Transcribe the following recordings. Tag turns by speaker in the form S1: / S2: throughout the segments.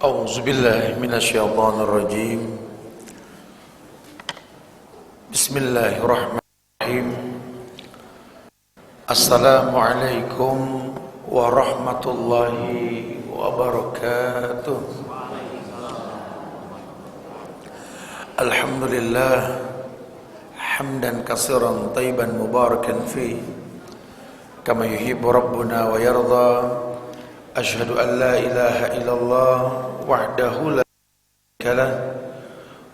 S1: أعوذ بالله من الشيطان الرجيم. بسم الله الرحمن الرحيم. السلام عليكم ورحمة الله وبركاته. الحمد لله حمدا كثيرا طيبا مباركا فيه كما يحب ربنا ويرضى. أشهد أن لا إله إلا الله وحده لا شريك له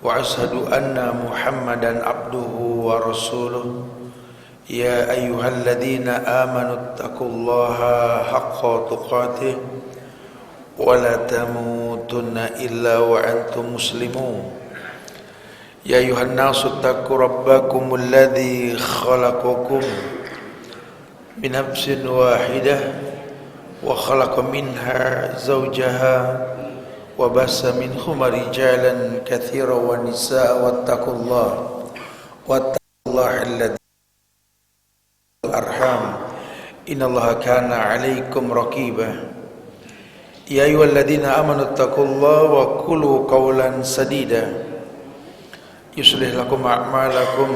S1: وأشهد أن محمدا عبده ورسوله. يا أيها الذين آمنوا اتقوا الله حق تقاته ولا تموتن إلا وأنتم مسلمون. يا أيها الناس اتقوا ربكم الذي خلقكم من نفس واحدة وخلق منها زوجها وبث منهما رجالا كثيرا ونساء واتقوا الله الذي الأرحام إن الله كان عليكم رقيبا. يا أيها الذين آمنوا اتقوا الله وقولوا قولا سديدا يصلح لكم أعمالكم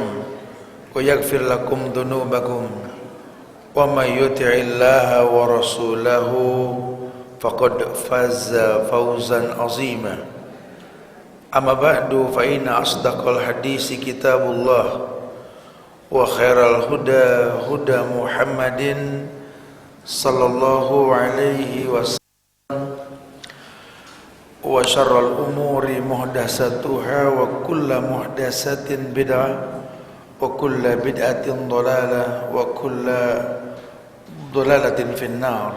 S1: ويغفر لكم ذنوبكم ومن يطع الله ورسوله فقد فاز فوزا عظيما. أما بعد فإن أصدق الحديث كتاب الله وخير الهدى هدى محمد صلى الله عليه وسلم وشر الأمور محدثاتها وكل محدثة بدعة وكل بدعة ضلالة وكل ضلالة في النار.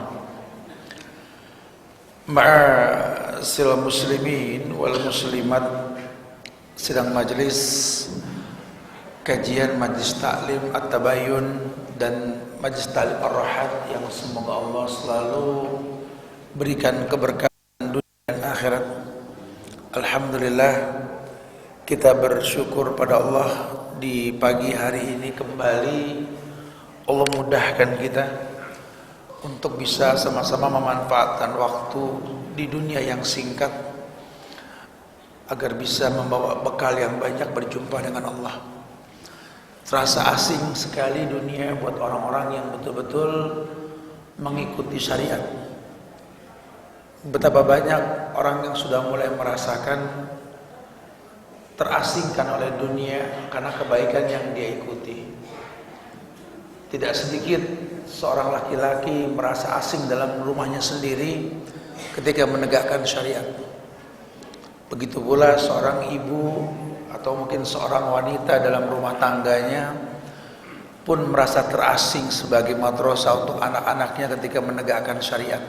S1: Ma'asyiral muslimin wal muslimat, sedang majelis kajian Majlis Ta'lim At-Tabayyun dan Majlis Ta'lim Ar-Rahat yang semoga Allah selalu berikan keberkahan dunia dan akhirat. Alhamdulillah, kita bersyukur pada Allah di pagi hari ini kembali Allah mudahkan kita untuk bisa sama-sama memanfaatkan waktu di dunia yang singkat agar bisa membawa bekal yang banyak berjumpa dengan Allah. Terasa asing sekali dunia buat orang-orang yang betul-betul mengikuti syariat. Betapa banyak orang yang sudah mulai merasakan terasingkan oleh dunia karena kebaikan yang dia ikuti. Tidak sedikit seorang laki-laki merasa asing dalam rumahnya sendiri ketika menegakkan syariat. Begitu pula seorang ibu atau mungkin seorang wanita dalam rumah tangganya pun merasa terasing sebagai madrasah untuk anak-anaknya ketika menegakkan syariat.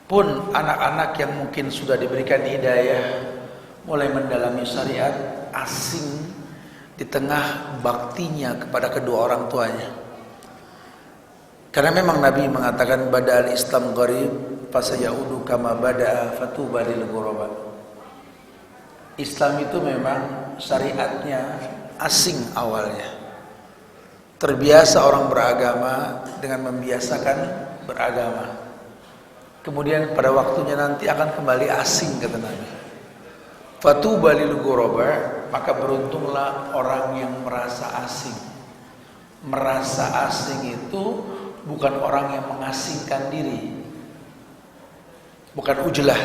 S1: Pun anak-anak yang mungkin sudah diberikan hidayah mulai mendalami syariat asing di tengah baktinya kepada kedua orang tuanya. Karena memang Nabi mengatakan bada'al Islam gharib fasayaudu kama bada'a fatuba lil ghuraba. Islam itu memang syariatnya asing awalnya. Terbiasa orang beragama dengan membiasakan beragama. Kemudian pada waktunya nanti akan kembali asing, kata Nabi. Fatuba lil ghuraba, maka beruntunglah orang yang merasa asing. Merasa asing itu bukan orang yang mengasingkan diri, bukan ujlah.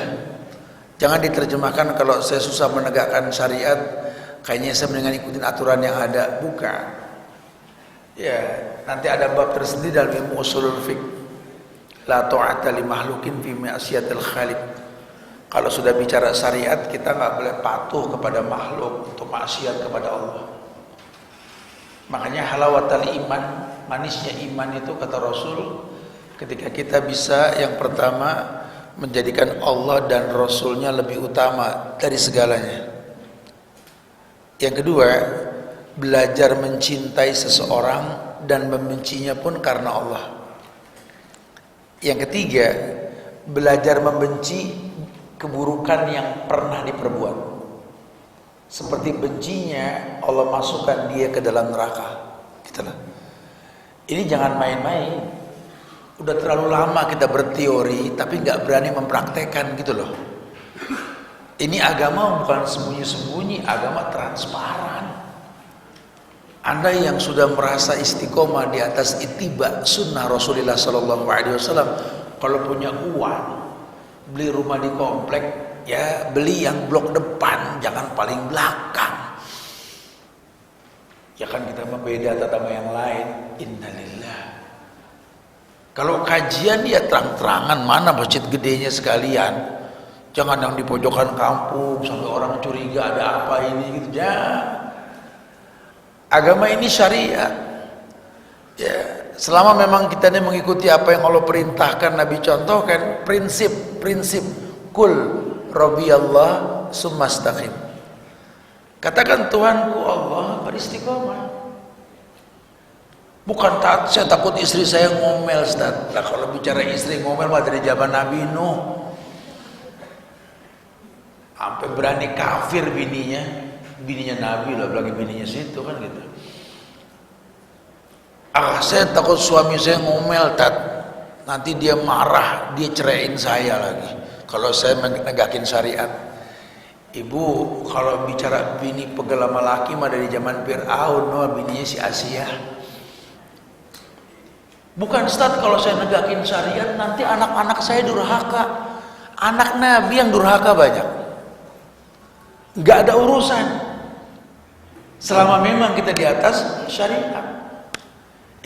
S1: Jangan diterjemahkan kalau saya susah menegakkan syariat, kayaknya saya mendingan ikutin aturan yang ada. Bukan. Ya, nanti ada bab tersendiri dalam ilmu ushulul fiqh. La ta'ata li makhlukin fi ma'siyatil khaliq. Kalau sudah bicara syariat, kita nggak boleh patuh kepada makhluk untuk maksiat kepada Allah. Makanya halawatul iman, manisnya iman itu kata Rasul, ketika kita bisa yang pertama menjadikan Allah dan Rasulnya lebih utama dari segalanya. Yang kedua, belajar mencintai seseorang dan membencinya pun karena Allah. Yang ketiga, belajar membenci keburukan yang pernah diperbuat. Seperti bencinya Allah masukkan dia ke dalam neraka. Gitulah. Ini jangan main-main. Udah terlalu lama kita berteori tapi nggak berani mempraktekkan gitu loh. Ini agama bukan sembunyi-sembunyi, agama transparan. Anda yang sudah merasa istiqomah di atas ittiba sunnah Rasulullah Sallallahu Alaihi Wasallam, kalau punya uang beli rumah di komplek, ya beli yang blok depan, jangan paling belakang. Ya kan kita membeda sama yang lain. Innalillah. Kalau kajian ya terang-terangan, mana masjid gedenya sekalian. Jangan yang di pojokan kampung sampai orang curiga ada apa ini gitu. Jangan. Agama ini syariat. Ya, selama memang kita ini mengikuti apa yang Allah perintahkan, Nabi contohkan, prinsip kul rabbiyallah summastaqim. Katakan Tuhanku Allah, beristiqomah. Bukan saya takut istri saya ngomel, Ustaz. Nah, kalau bicara istri ngomel mah dari zaman Nabi Nuh. Sampai berani kafir bininya Nabi lah, lagi bininya situ kan gitu. Saya takut suami saya ngomel, Tat. Nanti dia marah, dia ceraiin saya lagi. Kalau saya menegakin syariat. Ibu, kalau bicara bini pegel sama laki mah dari zaman Fir'aun, bininya si Asia. Bukan, Ustaz, kalau saya negakin syariat nanti anak-anak saya durhaka. Anak Nabi yang durhaka banyak. Gak ada urusan. Selama memang kita di atas syariat.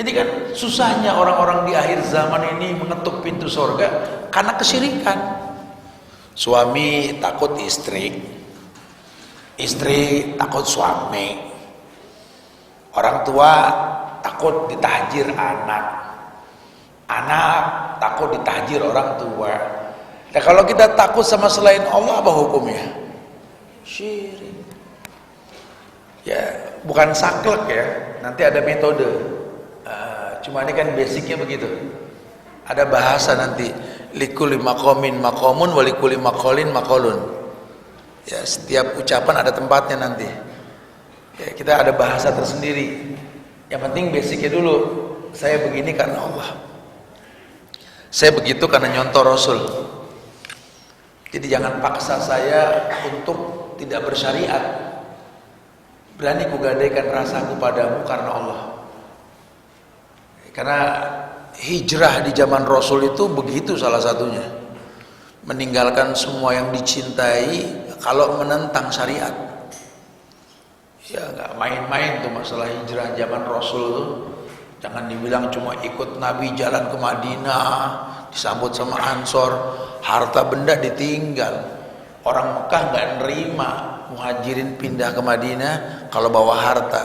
S1: Ini kan susahnya orang-orang di akhir zaman ini mengetuk pintu surga karena kesyirikan. Suami takut istri, istri takut suami, orang tua takut ditahjir anak, anak takut ditahjir orang tua. Nah, kalau kita takut sama selain Allah, apa hukumnya? Syirik. Ya, bukan saklek ya. Nanti ada metode. Cuma ini kan basicnya begitu. Ada bahasa nanti. Likulli maqamin maqamun wa likulli maqalin maqalun. Ya, setiap ucapan ada tempatnya nanti. Ya, kita ada bahasa tersendiri. Yang penting basicnya dulu. Saya begini karena Allah. Saya begitu karena nyontoh Rasul. Jadi jangan paksa saya untuk tidak bersyariat. Berani kugadaikan rasaku padamu karena Allah. Karena hijrah di zaman Rasul itu begitu salah satunya. Meninggalkan semua yang dicintai kalau menentang syariat. Ya nggak main-main tuh masalah hijrah zaman Rasul tuh. Jangan dibilang cuma ikut Nabi jalan ke Madinah, disambut sama Ansor, harta benda ditinggal. Orang Mekah nggak nerima muhajirin pindah ke Madinah kalau bawa harta.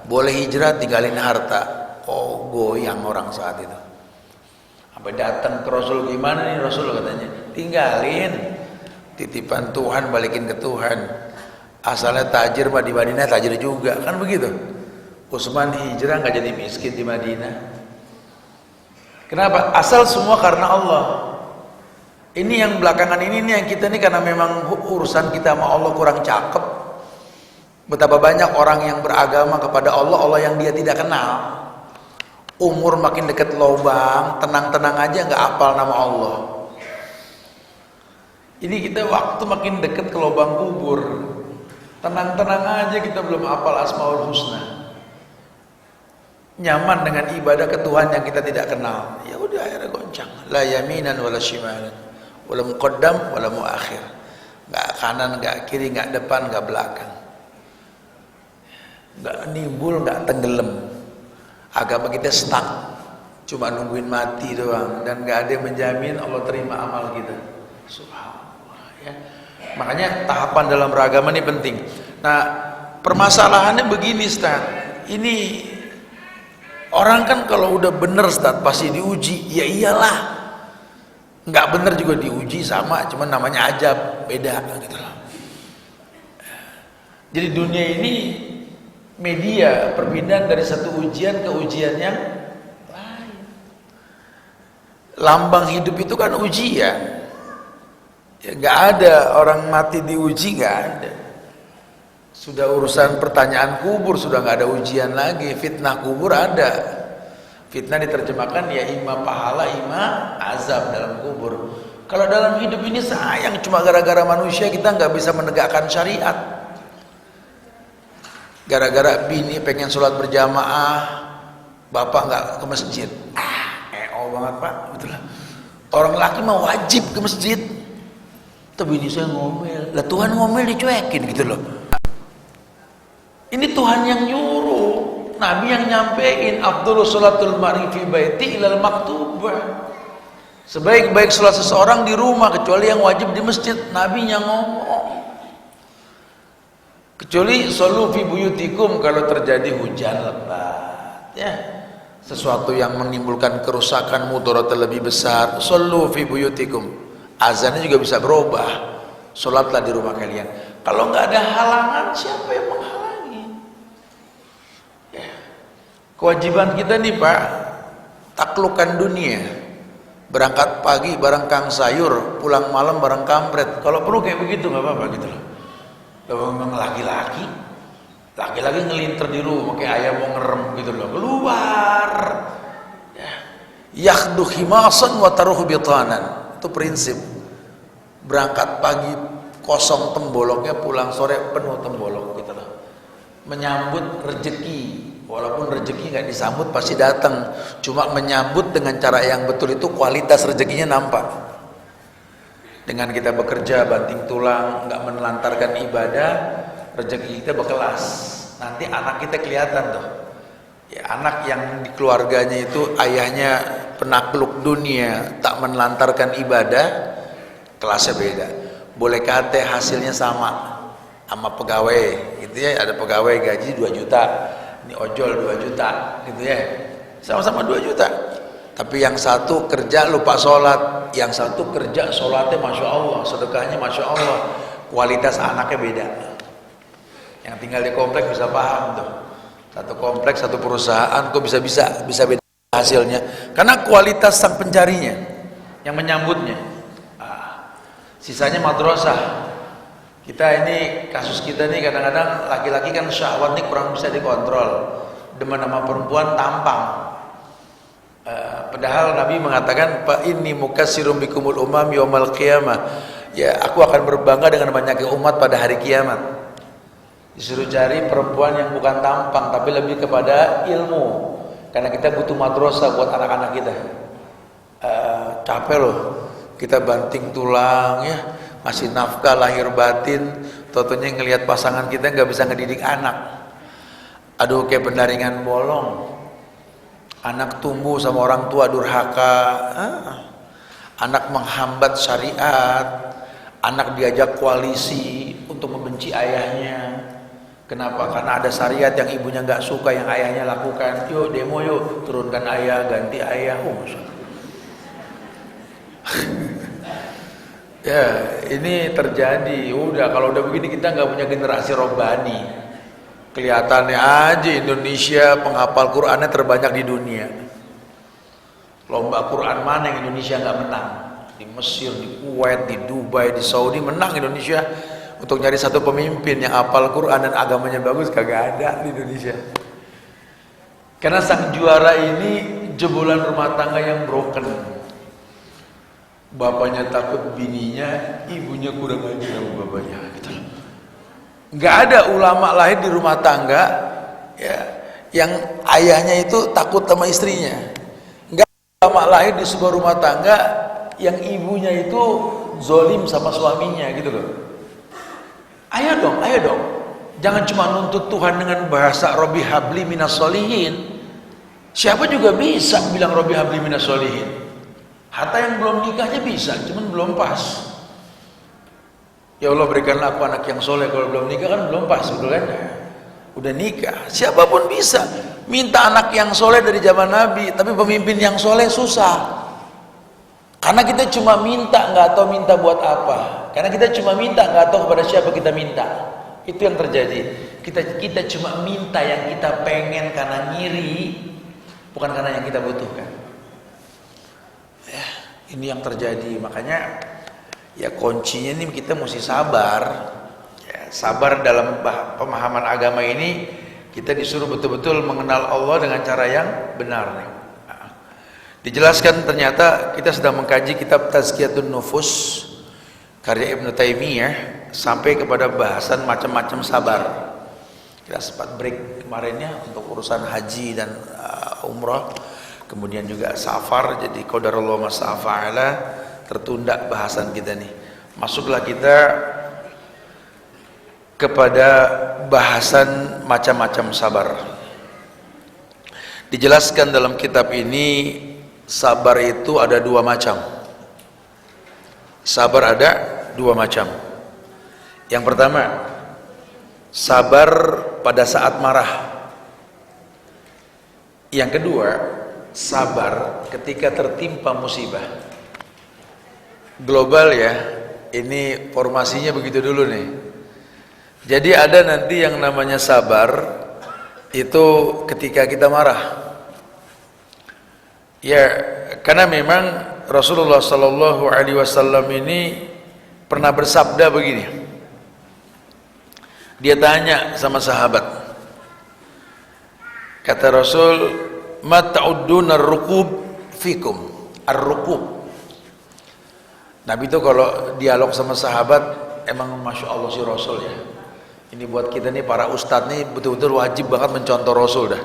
S1: Boleh hijrah tinggalin harta. Oh, goyang orang saat itu. Sampai datang ke Rasul, gimana nih Rasul katanya? Tinggalin. Titipan Tuhan balikin ke Tuhan. Asalnya tajir mah di Madinah tajir juga, kan begitu. Utsman hijrah nggak jadi miskin di Madinah. Kenapa? Asal semua karena Allah. Ini yang belakangan ini nih yang kita nih karena memang urusan kita sama Allah kurang cakep. Betapa banyak orang yang beragama kepada Allah, Allah yang dia tidak kenal. Umur makin dekat lubang, tenang-tenang aja nggak hafal nama Allah. Ini kita waktu makin dekat ke lubang kubur, tenang-tenang aja kita belum hafal Asmaul Husna. Nyaman dengan ibadah ke Tuhan yang kita tidak kenal. Ya udah akhirnya goncang. La yaminan wala shimalan, wala muqaddam wala muakhir. Nggak kanan, nggak kiri, nggak depan, nggak belakang. Nggak nimbul, nggak tenggelam. Agama kita stuck, cuma nungguin mati doang, dan nggak ada yang menjamin Allah terima amal kita. Subhanallah ya. Makanya tahapan dalam beragama ini penting. Nah, permasalahannya begini, Ustaz. Ini orang kan kalau udah bener, Ustaz, pasti diuji. Ya iyalah. Nggak bener juga diuji sama, cuma namanya ajab, beda gitu loh. Jadi dunia ini media perpindahan dari satu ujian ke ujian yang lain. Lambang hidup itu kan ujian. Ya nggak ada orang mati diuji, nggak ada. Sudah urusan pertanyaan kubur sudah nggak ada ujian lagi. Fitnah kubur ada. Fitnah diterjemahkan ya imma pahala, imma azab dalam kubur. Kalau dalam hidup ini sayang cuma gara-gara manusia kita nggak bisa menegakkan syariat. Gara-gara bini pengen sholat berjamaah, bapak nggak ke masjid. Banget pak, betul lah. Orang laki mah wajib ke masjid. Tapi bini saya ngomel. Lah Tuhan ngomel dicuekin gitu loh. Ini Tuhan yang nyuruh, Nabi yang nyampein afdhalus sholatul mar'i fi baiti ilal maktubah. Sebaik-baik sholat seseorang di rumah kecuali yang wajib di masjid. Nabi yang ngomong. Kecuali shollu fi buyutikum kalau terjadi hujan lebat. Ya. Sesuatu yang menimbulkan kerusakan mudarat lebih besar, shollu fi buyutikum. Azannya juga bisa berubah. Salatlah di rumah kalian. Kalau nggak ada halangan, siapa yang menghalangi? Ya. Kewajiban kita nih Pak, taklukkan dunia. Berangkat pagi bareng kang sayur, pulang malam bareng kampret. Kalau perlu kayak begitu nggak apa-apa gitu loh. Kalau memang laki-laki ngelinter di rumah kayak ayam mau ngerem gitu loh, keluar ya. Yakhdu khimasan wa taruhu bitanan. Itu prinsip. Berangkat pagi kosong temboloknya, pulang sore penuh tembolok gitu loh. Menyambut rezeki, walaupun rezeki nggak disambut pasti datang, cuma menyambut dengan cara yang betul itu kualitas rezekinya nampak. Dengan kita bekerja banting tulang, nggak menelantarkan ibadah, rezeki kita berkelas. Nanti anak kita kelihatan tuh. Ya, anak yang di keluarganya itu ayahnya penakluk dunia, tak menelantarkan ibadah, kelasnya beda. Boleh kate hasilnya sama pegawai, gitu ya. Ada pegawai gaji 2 juta, ini ojol 2 juta, gitu ya. Sama-sama 2 juta. Tapi yang satu kerja lupa sholat, yang satu kerja sholatnya masya Allah, sedekahnya masya Allah. Kualitas anaknya beda. Yang tinggal di komplek bisa paham tuh. Satu komplek, satu perusahaan kok bisa beda hasilnya. Karena kualitas sang pencarinya, yang menyambutnya. Sisanya madrasah. Kita ini, kasus kita nih kadang-kadang laki-laki kan syahwat nih kurang bisa dikontrol. Demen sama perempuan tampang. Padahal Nabi mengatakan fa inni mukatsirum bikumul umam yaumal qiyamah. Ya, aku akan berbangga dengan banyaknya umat pada hari kiamat. Disuruh cari perempuan yang bukan tampang tapi lebih kepada ilmu. Karena kita butuh madrasah buat anak-anak kita. Capek loh. Kita banting tulang ya, ngasih nafkah lahir batin, totonya ngelihat pasangan kita nggak bisa ngedidik anak. Aduh kayak pendaringan bolong. Anak tumbuh sama orang tua durhaka, anak menghambat syariat, anak diajak koalisi untuk membenci ayahnya. Kenapa? Karena ada syariat yang ibunya nggak suka, yang ayahnya lakukan. Yuk demo yuk, turunkan ayah, ganti ayah. Ya ini terjadi. Udah kalau udah begini kita nggak punya generasi robbani. Kelihatannya aja Indonesia penghafal Qurannya terbanyak di dunia. Lomba Quran mana yang Indonesia nggak menang? Di Mesir, di Kuwait, di Dubai, di Saudi menang Indonesia. Untuk nyari satu pemimpin yang hafal Quran dan agamanya bagus kagak ada di Indonesia. Karena sang juara ini jebolan rumah tangga yang broken. Bapaknya takut bininya, ibunya kurang aja sama bapaknya. Gitu. Nggak ada ulama lahir di rumah tangga ya, yang ayahnya itu takut sama istrinya. Nggak ada ulama lahir di sebuah rumah tangga yang ibunya itu zolim sama suaminya gitu loh. Ayo dong. Jangan cuma nuntut Tuhan dengan bahasa Robbi habli minas solihin. Siapa juga bisa bilang Robbi habli minas solihin. Hatta yang belum nikahnya bisa, cuman belum pas. Ya Allah berikanlah aku anak yang soleh. Kalau belum nikah kan belum pas, betul kan? Udah nikah, siapapun bisa minta anak yang soleh dari zaman Nabi. Tapi pemimpin yang soleh susah. Karena kita cuma minta, nggak tahu minta buat apa. Karena kita cuma minta, nggak tahu kepada siapa kita minta. Itu yang terjadi. Kita cuma minta yang kita pengen karena ngiri, bukan karena yang kita butuhkan. Ya, ini yang terjadi. Makanya ya kuncinya ini kita mesti sabar ya, sabar dalam pemahaman agama ini. Kita disuruh betul-betul mengenal Allah dengan cara yang benar nih. Dijelaskan ternyata kita sedang mengkaji kitab Tazkiyatun Nufus karya Ibnu Taimiyah sampai kepada bahasan macam-macam sabar. Kita sempat break kemarinnya untuk urusan haji dan umrah, kemudian juga safar, jadi qadarullah ma syaa fa'ala, tertunda bahasan kita nih. Masuklah kita kepada bahasan macam-macam sabar. Dijelaskan dalam kitab ini sabar itu ada dua macam. Sabar ada dua macam. Yang pertama, sabar pada saat marah. Yang kedua, sabar ketika tertimpa musibah. Global ya, ini formasinya begitu dulu nih. Jadi ada nanti yang namanya sabar itu ketika kita marah. Ya, karena memang Rasulullah Sallallahu Alaihi Wasallam ini pernah bersabda begini. Dia tanya sama sahabat, kata Rasul, "Ma ta'udduna ar-rukub fikum?" Ar-rukub. Nabi itu kalau dialog sama sahabat, emang masya Allah si Rasul ya. Ini buat kita nih para ustadz nih betul-betul wajib banget mencontoh Rasul dah.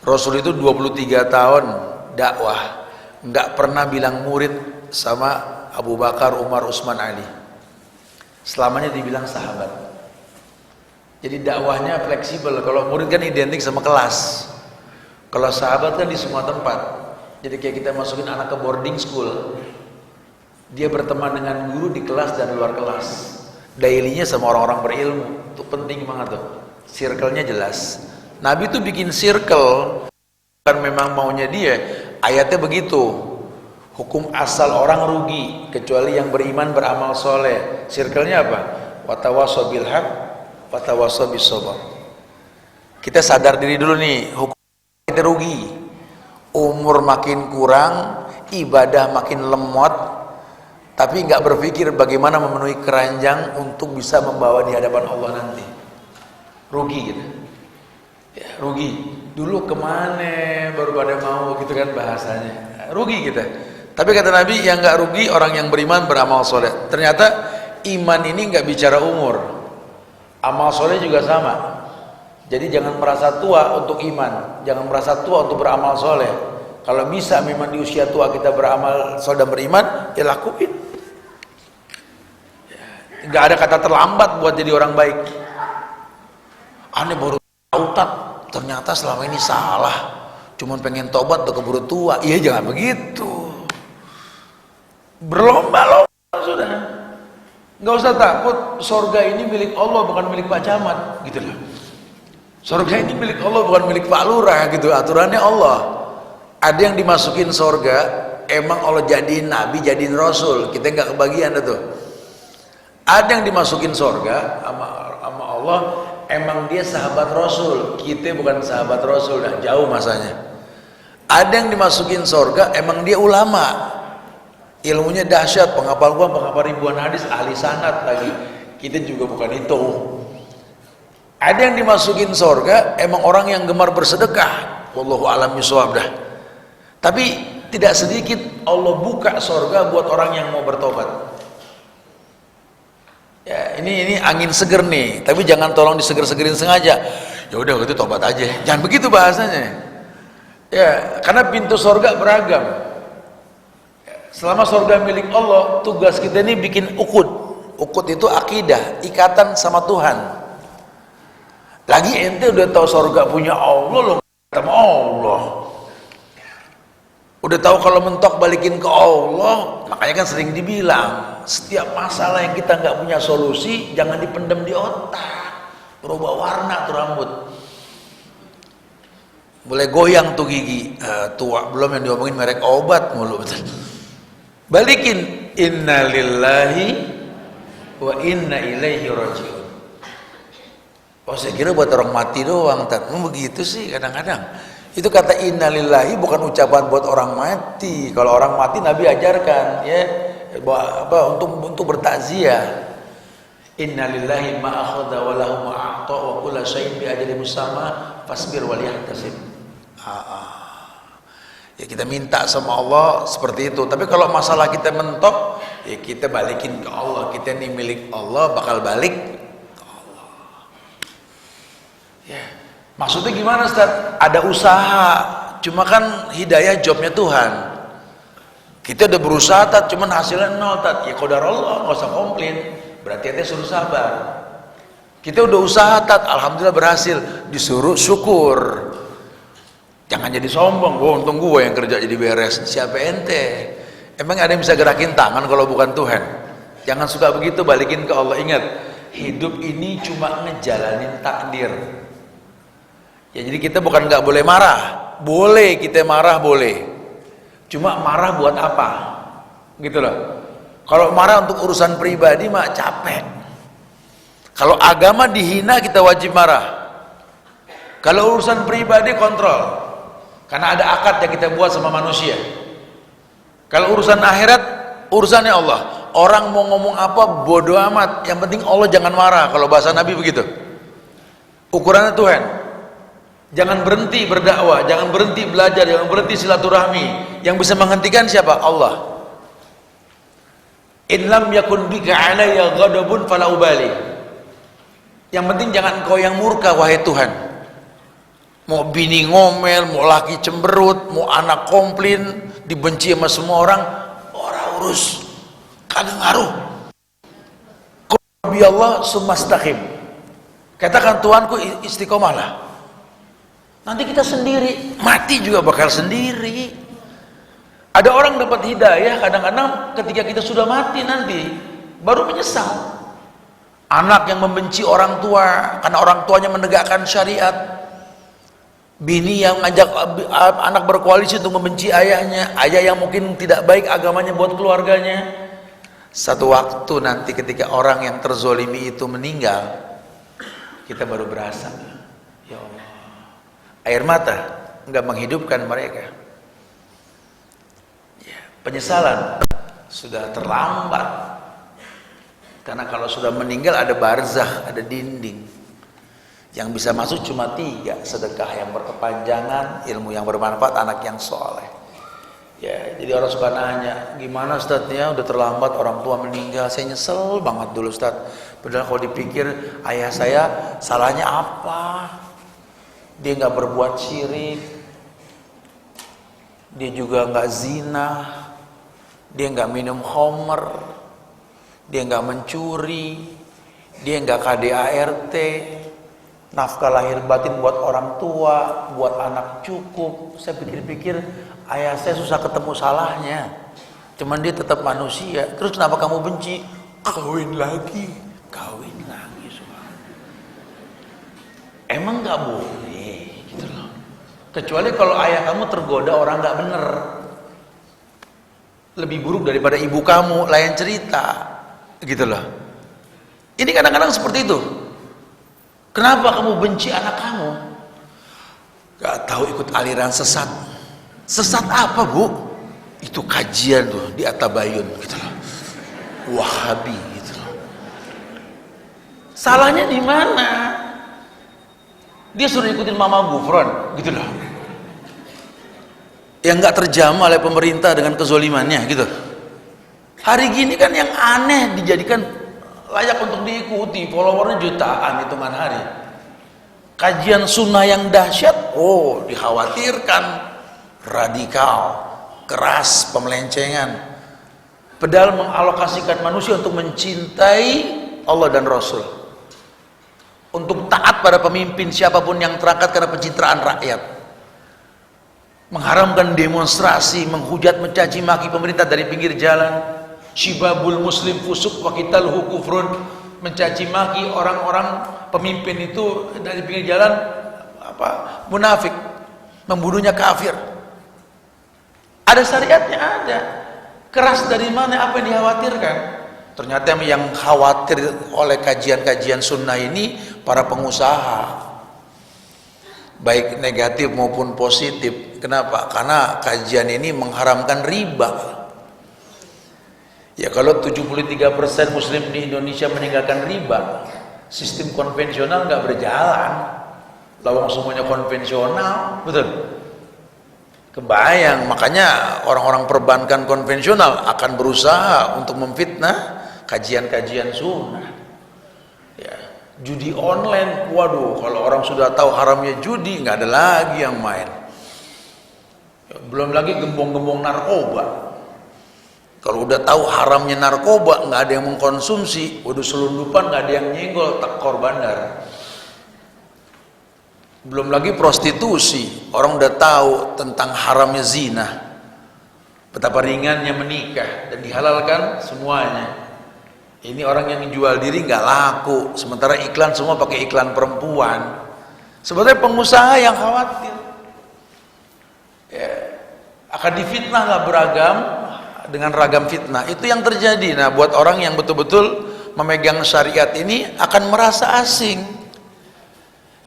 S1: Rasul itu 23 tahun dakwah, nggak pernah bilang murid sama Abu Bakar, Umar, Utsman, Ali. Selamanya dibilang sahabat. Jadi dakwahnya fleksibel. Kalau murid kan identik sama kelas. Kalau sahabat kan di semua tempat. Jadi kayak kita masukin anak ke boarding school, dia berteman dengan guru di kelas dan luar kelas. Dailynya sama orang-orang berilmu. Itu penting banget tuh. Circle-nya jelas. Nabi tuh bikin circle, kan memang maunya dia. Ayatnya begitu, hukum asal orang rugi kecuali yang beriman beramal soleh. Circle-nya apa? Watawassaw bil haq, watawassaw bis sabr. Kita sadar diri dulu nih, hukum kita rugi. Umur makin kurang, ibadah makin lemot, tapi nggak berpikir bagaimana memenuhi keranjang untuk bisa membawa di hadapan Allah nanti. Rugi gitu. Ya, rugi. Dulu kemana baru pada mau gitu kan bahasanya. Rugi kita. Tapi kata Nabi, yang nggak rugi orang yang beriman beramal soleh. Ternyata iman ini nggak bicara umur. Amal soleh juga sama. Jadi jangan merasa tua untuk iman, jangan merasa tua untuk beramal soleh. Kalau bisa memang di usia tua kita beramal soleh dan beriman, ya lakuin. Nggak ada kata terlambat buat jadi orang baik. Aneh baru tahu tak, ternyata selama ini salah, cuman pengen tobat udah keburu tua. Iya, jangan begitu. Berlomba-lomba sudah. Nggak usah takut, sorga ini milik Allah bukan milik Pak Camat gitu loh. Sorga ini milik Allah bukan milik Pak Lurah gitu, aturannya Allah. Ada yang dimasukin sorga, emang Allah jadiin Nabi, jadiin Rasul, kita nggak kebagian tuh. Ada yang dimasukin sorga sama Allah, emang dia sahabat Rasul, kita bukan sahabat Rasul, dah jauh masanya. Ada yang dimasukin sorga, emang dia ulama, ilmunya dahsyat, penghafal ribuan hadis, ahli sanad lagi. Kita juga bukan itu. Ada yang dimasukin sorga, emang orang yang gemar bersedekah, wallahu a'lam bishawab dah. Tapi tidak sedikit Allah buka sorga buat orang yang mau bertobat. Ya, ini angin seger nih, tapi jangan tolong diseger-segerin sengaja. Ya udah itu tobat aja. Jangan begitu bahasanya. Ya, karena pintu sorga beragam. Selama sorga milik Allah, tugas kita ini bikin ukud. Ukud itu akidah, ikatan sama Tuhan. Lagi ente udah tahu sorga punya Allah, lo sama Allah. Udah tahu kalau mentok balikin ke Allah, makanya kan sering dibilang, setiap masalah yang kita nggak punya solusi, jangan dipendam di otak. Berubah warna tuh rambut. Mulai goyang tuh gigi, tua belum yang diomongin merek obat mulu betul. Balikin, inna lillahi wa inna ilaihi rajiun. Oh saya kira buat orang mati doang, begitu sih kadang-kadang. Itu kata innalillahi bukan ucapan buat orang mati. Kalau orang mati Nabi ajarkan ya untuk bertakziah. Innalillahi ma akhadha wa lahu ma a'ta wa kullu syai'in bi ajalin musamma fasbir wal yahtasib. Ya kita minta sama Allah seperti itu. Tapi kalau masalah kita mentok, ya kita balikin ke Allah. Kita ini milik Allah, bakal balik ke Allah. Ya. Maksudnya gimana Ustaz? Ada usaha, cuma kan hidayah jobnya Tuhan. Kita udah berusaha tat, cuman hasilnya nol tat. Ya qadar Allah, nggak usah komplain. Berarti ente suruh sabar. Kita udah usaha tat, alhamdulillah berhasil. Disuruh syukur. Jangan jadi sombong, untung gue yang kerja jadi beres. Siapa ente? Emang ada yang bisa gerakin tangan kalau bukan Tuhan? Jangan suka begitu, balikin ke Allah. Ingat, hidup ini cuma ngejalanin takdir. Ya jadi kita bukan nggak boleh marah. Boleh kita marah, boleh. Cuma marah buat apa? Gitu loh. Kalau marah untuk urusan pribadi mah capek. Kalau agama dihina kita wajib marah. Kalau urusan pribadi kontrol. Karena ada akad yang kita buat sama manusia. Kalau urusan akhirat, urusannya Allah. Orang mau ngomong apa, bodoh amat. Yang penting Allah jangan marah. Kalau bahasa Nabi begitu. Ukurannya Tuhan. Jangan berhenti berdakwah, jangan berhenti belajar, jangan berhenti silaturahmi. Yang bisa menghentikan siapa? Allah. In lam yakun bika alayya ghadabun fala ubali. Yang penting jangan engkau yang murka, wahai Tuhan. Mau bini ngomel, mau laki cemberut, mau anak komplain, dibenci sama semua orang urus, kagak ngaruh. Qul Allah sumastaqim. Katakan Tuhanku istiqomah lah. Nanti kita sendiri, mati juga bakal sendiri. Ada orang dapat hidayah kadang-kadang ketika kita sudah mati nanti baru menyesal. Anak yang membenci orang tua karena orang tuanya menegakkan syariat. Bini yang ngajak anak berkoalisi untuk membenci ayahnya, ayah yang mungkin tidak baik agamanya buat keluarganya. Satu waktu nanti ketika orang yang terzolimi itu meninggal, kita baru berasa, ya Allah, air mata nggak menghidupkan mereka. Ya, penyesalan sudah terlambat, karena kalau sudah meninggal ada barzakh, ada dinding. Yang bisa masuk cuma 3, sedekah yang berkepanjangan, ilmu yang bermanfaat, anak yang soleh. Ya, jadi orang suka nanya, gimana Ustaz ya, udah terlambat orang tua meninggal. Saya nyesel banget dulu Ustaz. Padahal kalau dipikir ayah saya salahnya apa? Dia nggak berbuat syirik, dia juga nggak zina, dia nggak minum khamr, dia nggak mencuri, dia nggak KDART. Nafkah lahir batin buat orang tua, buat anak cukup. Saya pikir-pikir, ayah saya susah ketemu salahnya. Cuman dia tetap manusia. Terus kenapa kamu benci? Kawin lagi. Emang nggak boleh, gitu loh. Kecuali kalau ayah kamu tergoda orang nggak bener. Lebih buruk daripada ibu kamu, lain cerita, gitu loh. Ini kadang-kadang seperti itu. Kenapa kamu benci anak kamu? Gak tahu, ikut aliran sesat. Sesat apa bu? Itu kajian tuh di Atabayun gitu loh. Wahabi gitu loh. Salahnya di mana? Dia suruh ikutin Mama Gufron gitu loh. Yang gak terjamah oleh pemerintah dengan kezolimannya gitu. Hari gini kan yang aneh dijadikan layak untuk diikuti, followernya jutaan hitungan hari. Kajian sunnah yang dahsyat, dikhawatirkan radikal, keras, pemelencengan. Padahal mengalokasikan manusia untuk mencintai Allah dan Rasul, untuk taat pada pemimpin siapapun yang terangkat karena pencitraan rakyat, mengharamkan demonstrasi, menghujat, mencaci maki pemerintah dari pinggir jalan. Syibabul muslim fusuk wa qitalhu kufrun, mencaci maki orang-orang pemimpin itu dari pinggir jalan munafik, membunuhnya kafir. Ada syariatnya, ada. Keras dari mana, apa yang dikhawatirkan? Ternyata yang khawatir oleh kajian-kajian sunnah ini para pengusaha, baik negatif maupun positif. Kenapa? Karena kajian ini mengharamkan riba. Ya kalau 73% muslim di Indonesia meninggalkan riba, sistem konvensional nggak berjalan. Lawang semuanya konvensional, betul. Kebayang, makanya orang-orang perbankan konvensional akan berusaha untuk memfitnah kajian-kajian sunnah. Ya, judi online, waduh, kalau orang sudah tahu haramnya judi, nggak ada lagi yang main. Ya, belum lagi gembong-gembong narkoba. Kalau udah tahu haramnya narkoba, nggak ada yang mengkonsumsi, waduh selundupan nggak ada yang nyenggol, tekor bandar. Belum lagi prostitusi, orang udah tahu tentang haramnya zina, betapa ringannya menikah dan dihalalkan semuanya. Ini orang yang jual diri nggak laku, sementara iklan semua pakai iklan perempuan. Sebenarnya pengusaha yang khawatir, ya, akan difitnah lah beragam dengan ragam fitnah. Itu yang terjadi. Nah, buat orang yang betul-betul memegang syariat ini akan merasa asing.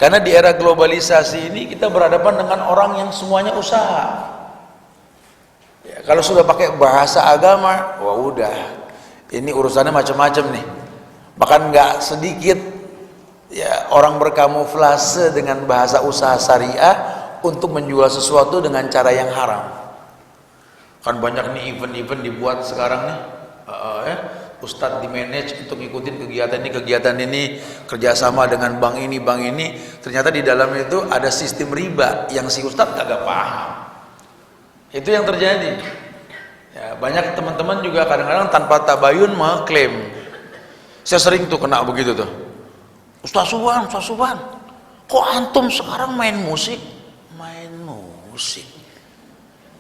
S1: Karena di era globalisasi ini kita berhadapan dengan orang yang semuanya usaha. Ya, kalau sudah pakai bahasa agama, wah udah, ini urusannya macam-macam nih. Bahkan nggak sedikit ya orang berkamuflase dengan bahasa usaha syariah untuk menjual sesuatu dengan cara yang haram. Kan banyak nih event-event dibuat sekarang nih, ya. Ustadz di manage untuk ngikutin kegiatan ini kerjasama dengan bank ini, ternyata di dalam itu ada sistem riba yang si ustadz kagak paham. Itu yang terjadi. Ya, banyak teman-teman juga kadang-kadang tanpa tabayun mengklaim. Saya sering tuh kena begitu tuh. Ustaz Subhan, kok antum sekarang main musik? Main musik?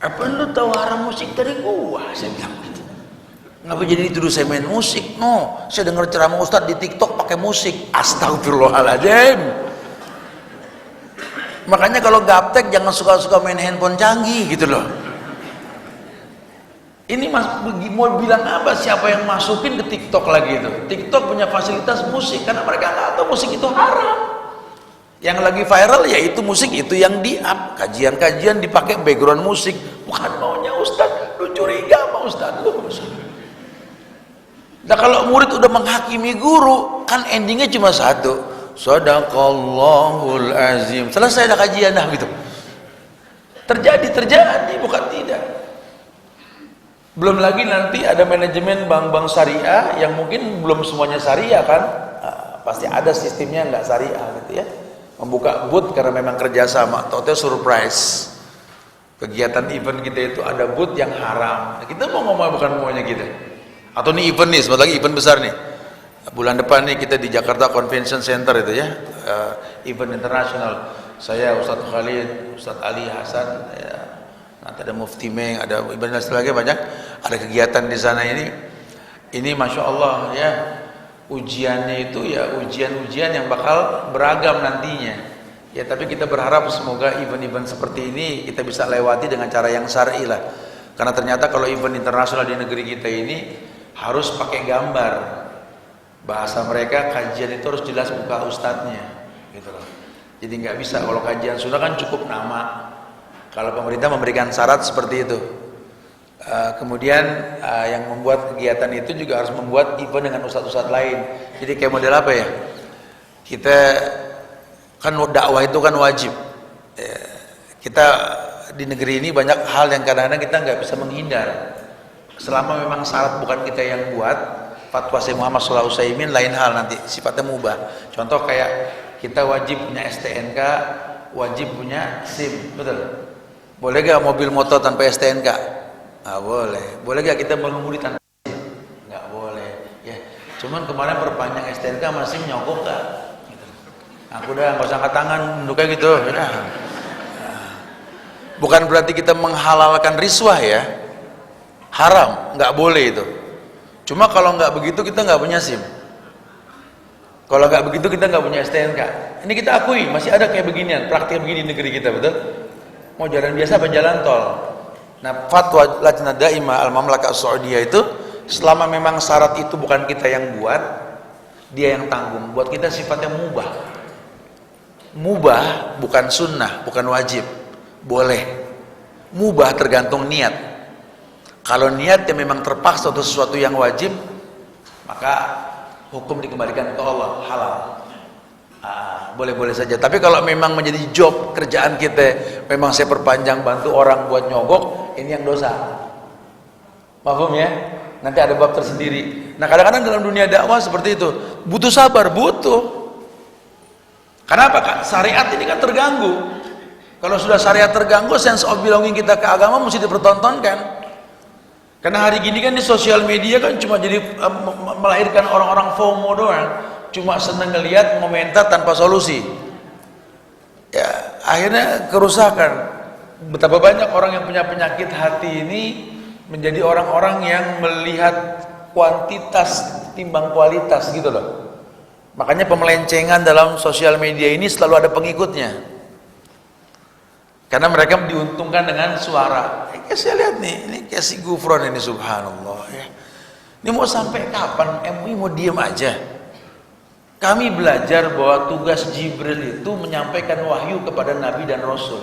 S1: Apa lu tahu haram musik dari gua? Saya bilang gitu. Ngapa jadi dituduh saya main musik? No, saya dengar ceramah Ustadz di TikTok pakai musik. Astagfirullahaladzim. Makanya kalau gaptek jangan suka-suka main handphone canggih gitu loh. Ini mas mau bilang apa? Siapa yang masukin ke TikTok lagi itu? TikTok punya fasilitas musik karena mereka nggak tahu musik itu haram. Yang lagi viral yaitu musik itu yang di-up. Kajian-kajian dipakai background musik. Bukan maunya Ustadz. Lu curiga sama Ustadz lu. Nah kalau murid udah menghakimi guru, kan endingnya cuma satu, Shadaqallahul azim. Selesai dah kajian dah gitu. Terjadi, bukan tidak. Belum lagi nanti ada manajemen bank-bank syariah yang mungkin belum semuanya syariah kan, pasti ada sistemnya nggak syariah gitu ya. Membuka booth karena memang kerjasama, atau surprise. Kegiatan event kita itu ada booth yang haram. Nah, kita mau ngomong bukan maunya kita. Atau nih event nih, sebentar lagi event besar nih. Bulan depan nih kita di Jakarta Convention Center itu ya, event internasional. Saya Ustadz Khalid, Ustadz Ali Hasan, ya, nanti ada Mufti Meng, ada event lagi banyak. Ada kegiatan di sana ini. Ini masya Allah ya, ujiannya itu ya ujian-ujian yang bakal beragam nantinya. Ya tapi kita berharap semoga event-event seperti ini kita bisa lewati dengan cara yang syar'i lah. Karena ternyata kalau event internasional di negeri kita ini harus pakai gambar, bahasa mereka kajian itu harus jelas muka ustadznya gitu loh. Jadi nggak bisa kalau kajian sudah kan cukup nama. Kalau pemerintah memberikan syarat seperti itu. Kemudian yang membuat kegiatan itu juga harus membuat event dengan ustadz-ustadz lain. Jadi kayak model apa ya, kita kan dakwah itu kan wajib. Kita di negeri ini banyak hal yang kadang-kadang kita nggak bisa menghindar. Selama memang syarat bukan kita yang buat, fatwa Syekh Muhammad Shallallahu Alaihi Wasallam lain hal nanti sifatnya mubah. Contoh kayak kita wajib punya STNK, wajib punya SIM, betul? Boleh gak mobil motor tanpa STNK? Nggak boleh. Boleh gak kita mengemudi tanpa SIM? Nggak boleh. Ya, cuman kemarin perpanjang STNK masih nyogok gak? Gitu. Aku udah nggak usah angkat tangan, nunduknya gitu. Ya. Bukan berarti kita menghalalkan riswah ya. Haram, nggak boleh itu. Cuma kalau nggak begitu kita nggak punya SIM. Kalau nggak begitu kita nggak punya STNK. Ini kita akui masih ada kayak beginian, praktik begini di negeri kita, betul? Mau jalan biasa apa jalan tol? Nah, fatwa Lajnah Daimah Al-Mamlakah Saudiyah itu selama memang syarat itu bukan kita yang buat, dia yang tanggung. Buat kita sifatnya mubah. Mubah bukan sunnah, bukan wajib. Boleh. Mubah tergantung niat. Kalau niatnya memang terpaksa untuk sesuatu yang wajib, maka hukum dikembalikan ke Allah, halal. boleh-boleh saja. Tapi kalau memang menjadi job kerjaan kita, memang saya perpanjang bantu orang buat nyogok, ini yang dosa. Paham ya? Nanti ada bab tersendiri. Nah, kadang-kadang dalam dunia dakwah seperti itu, butuh sabar, butuh. Kenapa Kak? Syariat ini kan terganggu. Kalau sudah syariat terganggu, sense of belonging kita ke agama mesti dipertontonkan. Karena hari gini kan di sosial media kan cuma jadi melahirkan orang-orang FOMO doang, cuma seneng ngelihat, komentar tanpa solusi. Ya, akhirnya kerusakan. Betapa banyak orang yang punya penyakit hati ini menjadi orang-orang yang melihat kuantitas timbang kualitas gitu loh. Makanya pemelencengan dalam sosial media ini selalu ada pengikutnya. Karena mereka diuntungkan dengan suara. Kayak saya lihat nih, ini kayak si Gufron ini, subhanallah ya. Ini mau sampai kapan MUI mau diem aja? Kami belajar bahwa tugas Jibril itu menyampaikan wahyu kepada Nabi dan Rasul.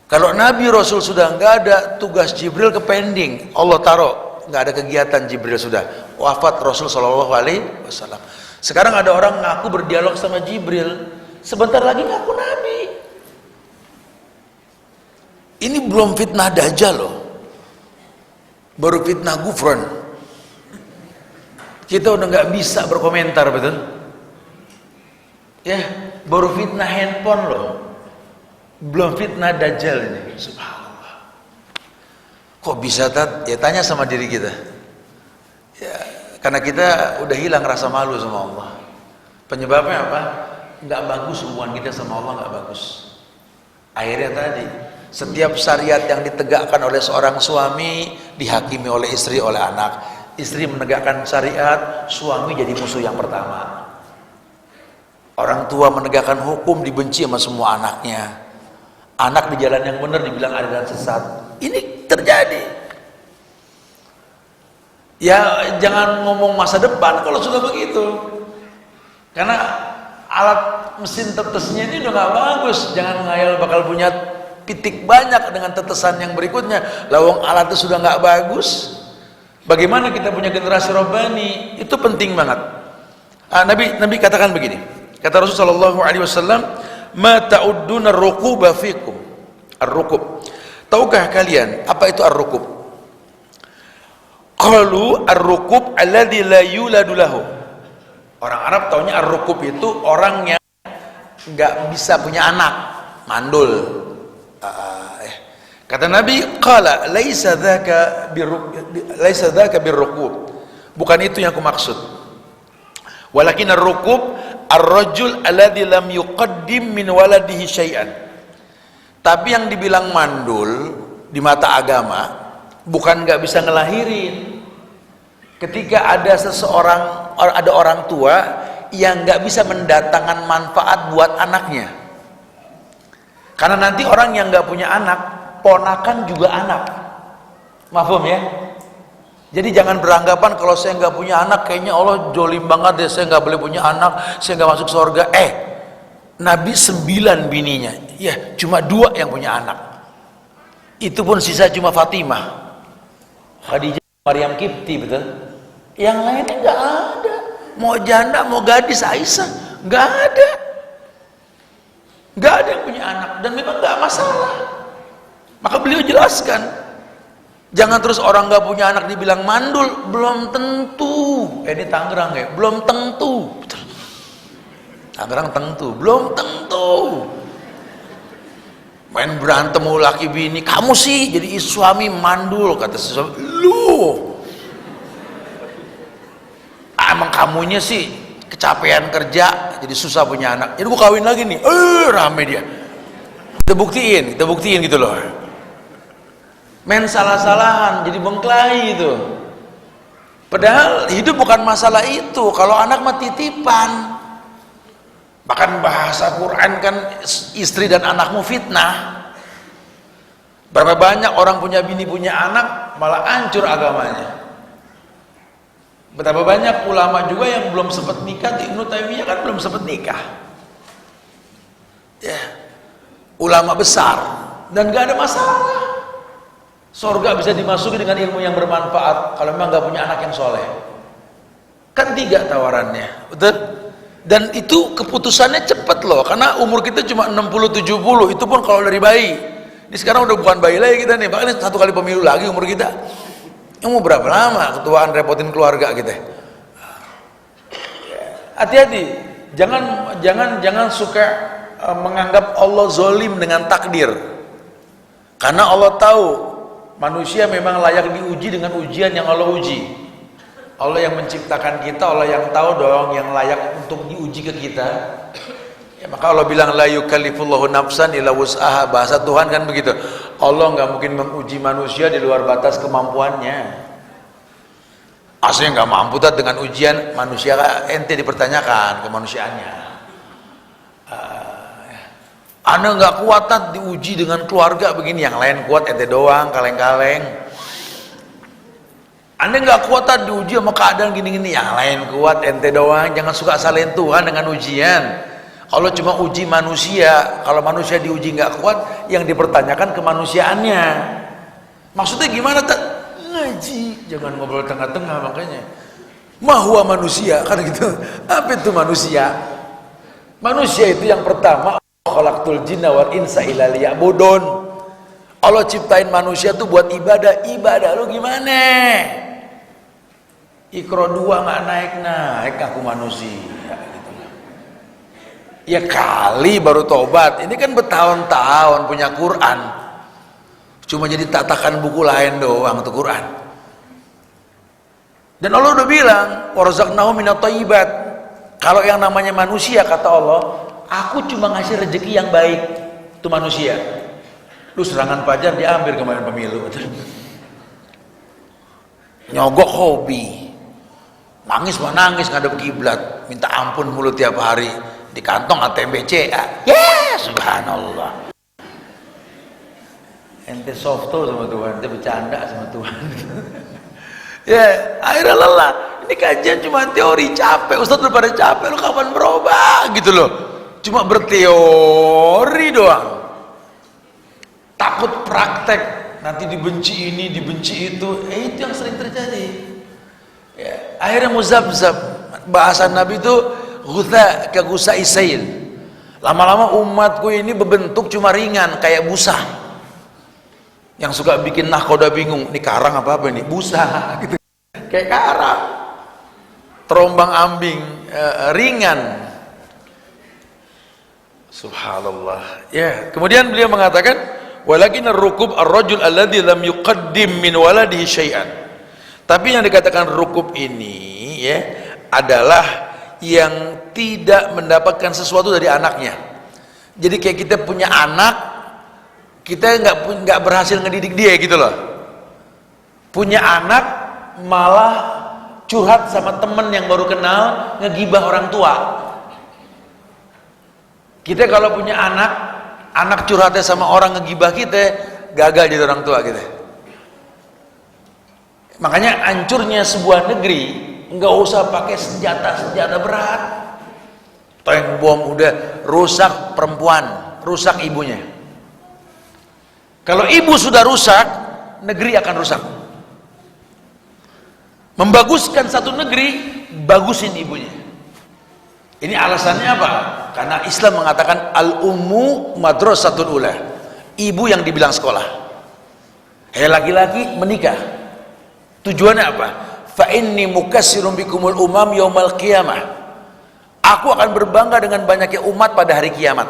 S1: Kalau Nabi Rasul sudah nggak ada, tugas Jibril ke pending. Allah taruh, nggak ada kegiatan Jibril sudah. Wafat Rasul Shallallahu Alaihi Wasallam. Sekarang ada orang ngaku berdialog sama Jibril, sebentar lagi ngaku Nabi. Ini belum fitnah Dajjal loh, baru fitnah Gufron. Kita udah nggak bisa berkomentar, betul? Ya, baru fitnah handphone loh, belum fitnah Dajjal ini. Subhanallah. Kok bisa Tat? Ya tanya sama diri kita. Ya, karena kita udah hilang rasa malu sama Allah. Penyebabnya apa? Nggak bagus hubungan kita sama Allah, nggak bagus. Akhirnya tadi, setiap syariat yang ditegakkan oleh seorang suami dihakimi oleh istri, oleh anak. Istri menegakkan syariat, suami jadi musuh yang pertama. Orang tua menegakkan hukum dibenci sama semua anaknya. Anak di jalan yang benar dibilang aliran sesat. Ini terjadi. Ya jangan ngomong masa depan kalau sudah begitu. Karena alat mesin tetesnya ini udah gak bagus. Jangan ngayal bakal punya pitik banyak dengan tetesan yang berikutnya. Lawang alatnya sudah nggak bagus. Bagaimana kita punya generasi robbani? Itu penting banget. Nabi katakan begini. Kata Rasulullah SAW, "Ma ta'udduna ar-rukuba fikum." Ar-rukub. Tahukah kalian apa itu ar-rukub? Qalu ar-rukub alladzi la yuladu lahu. Orang Arab taunya ar-rukub itu orang yang nggak bisa punya anak, mandul. Kata Nabi, qala laisa dzaka birrukub. Bukan itu yang aku maksud. Walakin ar-rukub ar-rajul alladzi lam yuqaddim min waladihi syai'an. Tapi yang dibilang mandul di mata agama bukan nggak bisa ngelahirin. Ketika ada seseorang, ada orang tua yang nggak bisa mendatangkan manfaat buat anaknya. Karena nanti orang yang nggak punya anak, ponakan juga anak. Mafhum ya? Jadi jangan beranggapan kalau saya nggak punya anak, kayaknya Allah jolim banget deh, saya nggak boleh punya anak, saya nggak masuk surga. Nabi 9 bininya, ya cuma 2 yang punya anak. Itu pun sisa cuma Fatimah, Khadijah, Maryam Kipti, betul? Yang lainnya nggak ada. Mau janda, mau gadis, Aisyah, nggak ada. Nggak ada yang punya anak, dan memang nggak masalah. Maka beliau jelaskan, jangan terus orang nggak punya anak dibilang mandul. Belum tentu. Ini Tangerang ya, belum tentu. Tangerang tentu, belum tentu. Main berantem laki bini, kamu sih jadi suami mandul, kata si suami. Lu, emang kamunya sih kecapean kerja, jadi susah punya anak. Jadi gua kawin lagi nih, rame dia. Kita buktiin gitu loh. Main salah-salahan, jadi bengklai itu. Padahal hidup bukan masalah itu. Kalau anak mah titipan. Bahkan bahasa Quran kan istri dan anakmu fitnah. Berapa banyak orang punya bini punya anak malah hancur agamanya. Betapa banyak ulama juga yang belum sempat nikah. Ibnu Taimiyah kan belum sempat nikah. Ya, ulama besar dan gak ada masalah. Surga bisa dimasuki dengan ilmu yang bermanfaat kalau memang gak punya anak yang soleh. Kan 3 tawarannya, betul? Dan itu keputusannya cepat loh, karena umur kita cuma 60-70, itu pun kalau dari bayi. Ini sekarang udah bukan bayi lagi kita nih, bahkan 1 kali pemilu lagi umur kita. Mau berapa lama ketuaan repotin keluarga kita? Hati-hati, jangan suka menganggap Allah zolim dengan takdir. Karena Allah tahu manusia memang layak diuji dengan ujian yang Allah uji. Allah yang menciptakan kita, Allah yang tahu dong yang layak untuk diuji ke kita. Ya, maka Allah bilang la yukallifullahu nafsan illa wus'aha. Bahasa Tuhan kan begitu. Allah nggak mungkin menguji manusia di luar batas kemampuannya. Aslinya nggak mampu dengan ujian manusia, ente dipertanyakan kemanusiaannya. Anda nggak kuat diuji dengan keluarga begini, yang lain kuat ente doang kaleng-kaleng. Anda nggak kuat diuji sama keadaan gini-gini, yang lain kuat ente doang. Jangan suka salahin Tuhan dengan ujian. Allah cuma uji manusia. Kalau manusia diuji nggak kuat, yang dipertanyakan kemanusiaannya. Maksudnya gimana? Ngaji, jangan ngobrol tengah-tengah. Makanya mahwa manusia kan gitu. Apa itu manusia? Manusia itu yang pertama, khalaqtul jinna wal insa illa liya'budun. Allah ciptain manusia tuh buat ibadah. Ibadah lu gimana? Iqra 2 nggak naik aku manusia gitu. Ya kali baru tobat. Ini kan bertahun-tahun punya Quran, cuma jadi tatakan buku lain doang tuh Quran. Dan Allah udah bilang warzaqnahu minat thayyibat. Kalau yang namanya manusia, kata Allah, aku cuma ngasih rezeki yang baik tuh manusia. Lu serangan fajar diambil kemarin pemilu, nyogok hobi, nangis ngadep kiblat, minta ampun mulu tiap hari, di kantong ATM BCA. Ya subhanallah, ente softo sama Tuhan, ente bercanda sama Tuhan. Ya akhirnya lelah. Ini kajian cuma teori, capek Ustadz, udah pada capek, lu kapan berubah gitu loh, cuma berteori doang. Takut praktek, nanti dibenci ini, dibenci itu. Itu yang sering terjadi. Ya, akhirnya muzabzab. Bahasa Nabi itu gutha ke gusa isail. Lama-lama umatku ini berbentuk cuma ringan, kayak busa. Yang suka bikin nahkoda bingung, ini karang apa ini? Busa gitu. Kayak karang. Terombang ambing, ringan. Subhanallah. Ya, kemudian beliau mengatakan, walakin ar-rukub ar-rajul alladhi lam yuqaddim min waladihi syai'an. Tapi yang dikatakan rukub ini ya adalah yang tidak mendapatkan sesuatu dari anaknya. Jadi kayak kita punya anak, kita nggak berhasil ngedidik dia gitu loh. Punya anak malah curhat sama temen yang baru kenal, ngegibah orang tua. Kita kalau punya anak curhatnya sama orang ngegibah kita, gagal jadi orang tua kita. Makanya hancurnya sebuah negeri nggak usah pakai senjata berat. Tank bom udah rusak perempuan, rusak ibunya. Kalau ibu sudah rusak, negeri akan rusak. Membaguskan satu negeri, bagusin ibunya. Ini alasannya apa? Karena Islam mengatakan al-ummu madrasatul ula. Ibu yang dibilang sekolah. Hei laki-laki menikah. Tujuannya apa? Fa inni mukassirun bikumul umam yaumal qiyamah. Aku akan berbangga dengan banyaknya umat pada hari kiamat.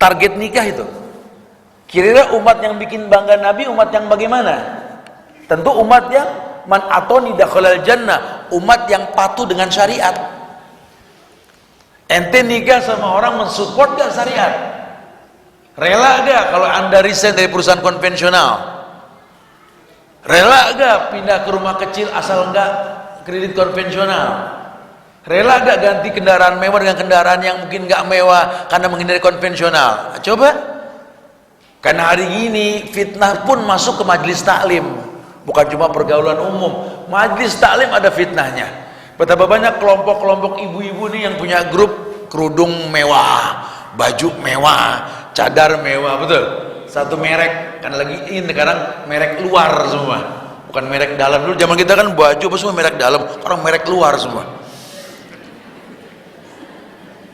S1: Target nikah itu. Kira-kira umat yang bikin bangga Nabi umat yang bagaimana? Tentu umat yang man atoni dakhalal jannah, umat yang patuh dengan syariat. Ente nikah sama orang mensupport gak syariat? Rela gak kalau anda resign dari perusahaan konvensional? Rela gak pindah ke rumah kecil asal enggak kredit konvensional? Rela gak ganti kendaraan mewah dengan kendaraan yang mungkin gak mewah karena menghindari konvensional? Coba. Karena hari ini fitnah pun masuk ke majelis taklim, bukan cuma pergaulan umum. Majelis taklim ada fitnahnya. Betapa banyak kelompok-kelompok ibu-ibu nih yang punya grup kerudung mewah, baju mewah, cadar mewah, betul? Satu merek, kan lagi ini sekarang merek luar semua, bukan merek dalam. Dulu zaman kita kan baju apa semua merek dalam, orang merek luar semua.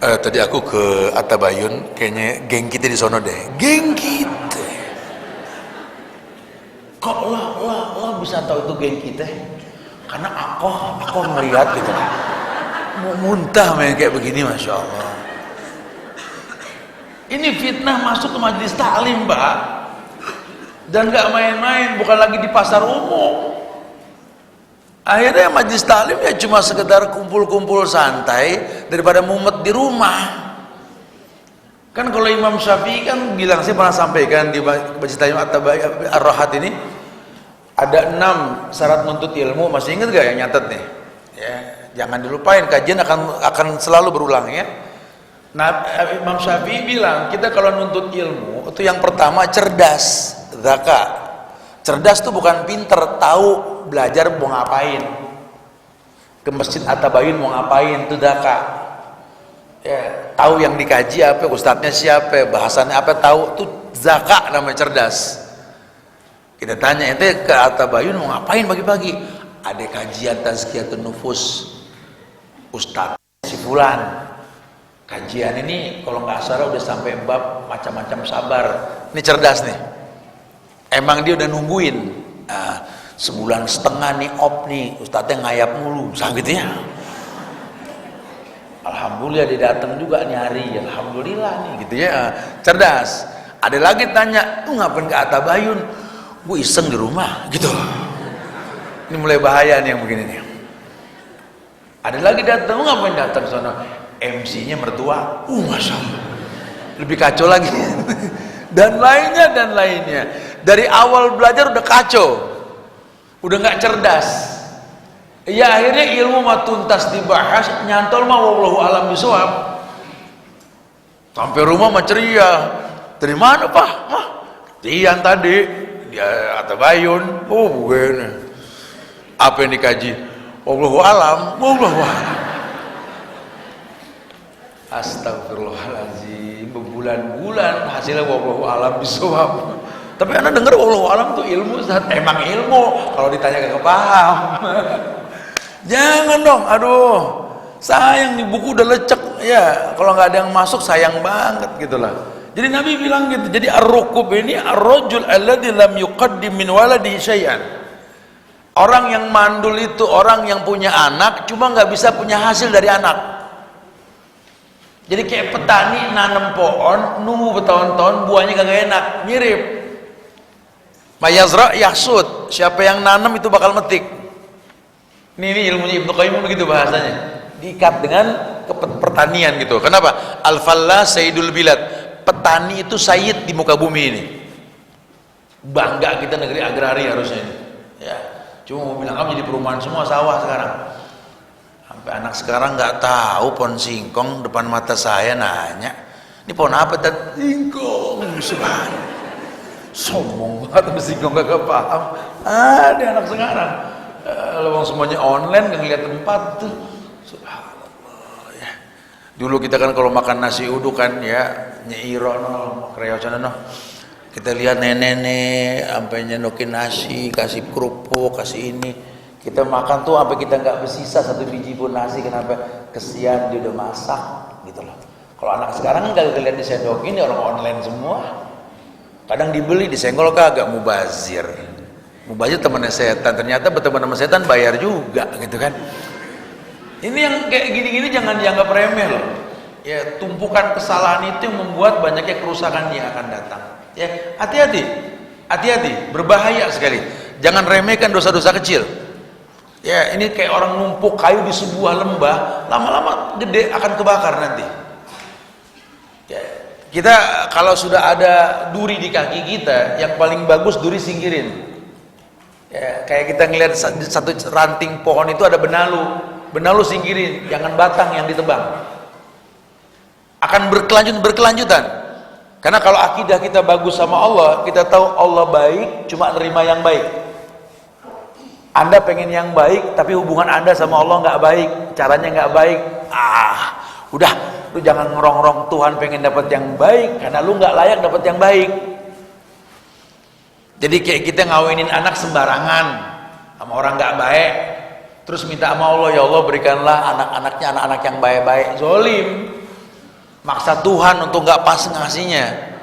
S1: Tadi aku ke Atabayun, kayaknya geng kita di sono deh. Geng kita. Kok lo bisa tahu itu geng kita? Karena aku ngelihat gitu. Mau muntah main kayak begini, masya Allah. Ini fitnah masuk ke majelis taklim, Pak. Dan gak main-main, bukan lagi di pasar umum. Akhirnya majelis taklim ya cuma sekedar kumpul-kumpul santai daripada mumet di rumah. Kan kalau Imam Syafi'i kan bilang, saya pernah sampaikan di majelis taklim Ar-Rahat ini ada 6 syarat menuntut ilmu. Masih ingat gak yang nyatet nih? Ya, jangan dilupain, kajian akan selalu berulang ya. Nah, Imam Syafi'i bilang kita kalau nuntut ilmu itu yang pertama cerdas, zaka. Cerdas itu bukan pinter, tahu belajar mau ngapain, ke masjid Atabayun mau ngapain, itu zaka. Ya, tahu yang dikaji apa, ustadznya siapa, bahasannya apa, tahu, itu zaka namanya cerdas. Kita tanya, ente ke Atabayun mau ngapain pagi-pagi? Ada kajian tazkiyatun nufus, ustadz si fulan. Kajian ini kalau nggak salah udah sampai bab macam-macam sabar. Ini cerdas nih. Emang dia udah nungguin. Sebulan setengah nih nih, ustadznya ngayap mulu, gitu ya. Alhamdulillah dia datang juga nih hari, alhamdulillah nih, gitu ya. Cerdas. Ada lagi tanya, lu ngapain ke Atabayun? Gue iseng di rumah, gitu. Ini mulai bahaya nih yang begini nih. Ada lagi datang, lu ngapain datang sana? MC-nya mertua, masya Allah, lebih kacau lagi. dan lainnya. Dari awal belajar udah kacau, udah nggak cerdas. Ya akhirnya ilmu mah tuntas dibahas, nyantol mah wallahu alam bisawab. Sampai rumah mah ceria. Dari mana Pak? Tian tadi dia Atabayun. Bukan. Apa yang dikaji? Wallahu alam. Astagfirullahaladzim, berbulan-bulan hasilnya wallahu alam bisawab. Tapi anda dengar wallahu alam tuh ilmu, Ustaz. Emang ilmu, kalau ditanya kagak paham. Jangan dong, aduh, sayang nih buku udah lecek ya. Kalau nggak ada yang masuk sayang banget gitulah. Jadi Nabi bilang gitu. Jadi ar-rukub ini ar-rajul alladzi lam yuqaddim min waladihi syai'an. Orang yang mandul itu orang yang punya anak cuma nggak bisa punya hasil dari anak. Jadi kayak petani nanam pohon, nunggu bertahun-tahun buahnya kagak enak, mirip. Mayazra yahsud, siapa yang nanam itu bakal metik. Ini ilmunya Ibnu Qayyim begitu bahasanya. Diikat dengan pertanian gitu. Kenapa? Al-Falla Sayyidul Bilad. Petani itu sayyid di muka bumi ini. Bangga kita negeri agraria harusnya ini. Ya. Cuma mau bilang apa jadi perumahan semua sawah sekarang. Sampai anak sekarang nggak tahu pohon singkong depan mata saya nanya, ini pohon apa? Singkong. Subhanallah. Sombong banget sama singkong gak paham. Ada anak sekarang. Lawang semuanya online gak ngeliat tempat tuh. Subhanallah ya. Dulu kita kan kalau makan nasi uduk kan ya nyeiro no, kreosan no. Kita lihat nenek-nenek sampai nyendokin nasi, kasih kerupuk, kasih ini. Kita makan tuh sampai kita nggak bersisa satu biji pun nasi. Kenapa? Kesian dia udah masak gitu loh. Kalau anak sekarang nggak lihat disendokin, ya orang online semua. Kadang dibeli disenggol kagak, mubazir. Mubazir temannya setan. Ternyata berteman sama setan bayar juga gitu kan. Ini yang kayak gini-gini jangan dianggap remeh loh. Ya tumpukan kesalahan itu yang membuat banyaknya kerusakan yang akan datang. Ya hati-hati, berbahaya sekali. Jangan remehkan dosa-dosa kecil. Ya ini kayak orang numpuk kayu di sebuah lembah, lama-lama gede akan kebakar nanti. Ya, kita kalau sudah ada duri di kaki kita, yang paling bagus duri singkirin. Ya, kayak kita ngelihat satu ranting pohon itu ada benalu singkirin, jangan batang yang ditebang. Akan berkelanjutan. Karena kalau akidah kita bagus sama Allah, kita tahu Allah baik, cuma nerima yang baik. Anda pengen yang baik, tapi hubungan Anda sama Allah nggak baik, caranya nggak baik. Udah, lu jangan ngerongrong Tuhan pengen dapat yang baik, karena lu nggak layak dapat yang baik. Jadi kayak kita ngawinin anak sembarangan sama orang nggak baik, terus minta sama Allah, ya Allah berikanlah anak-anaknya anak-anak yang baik-baik. Zolim. maksa Tuhan untuk nggak pas ngasihnya.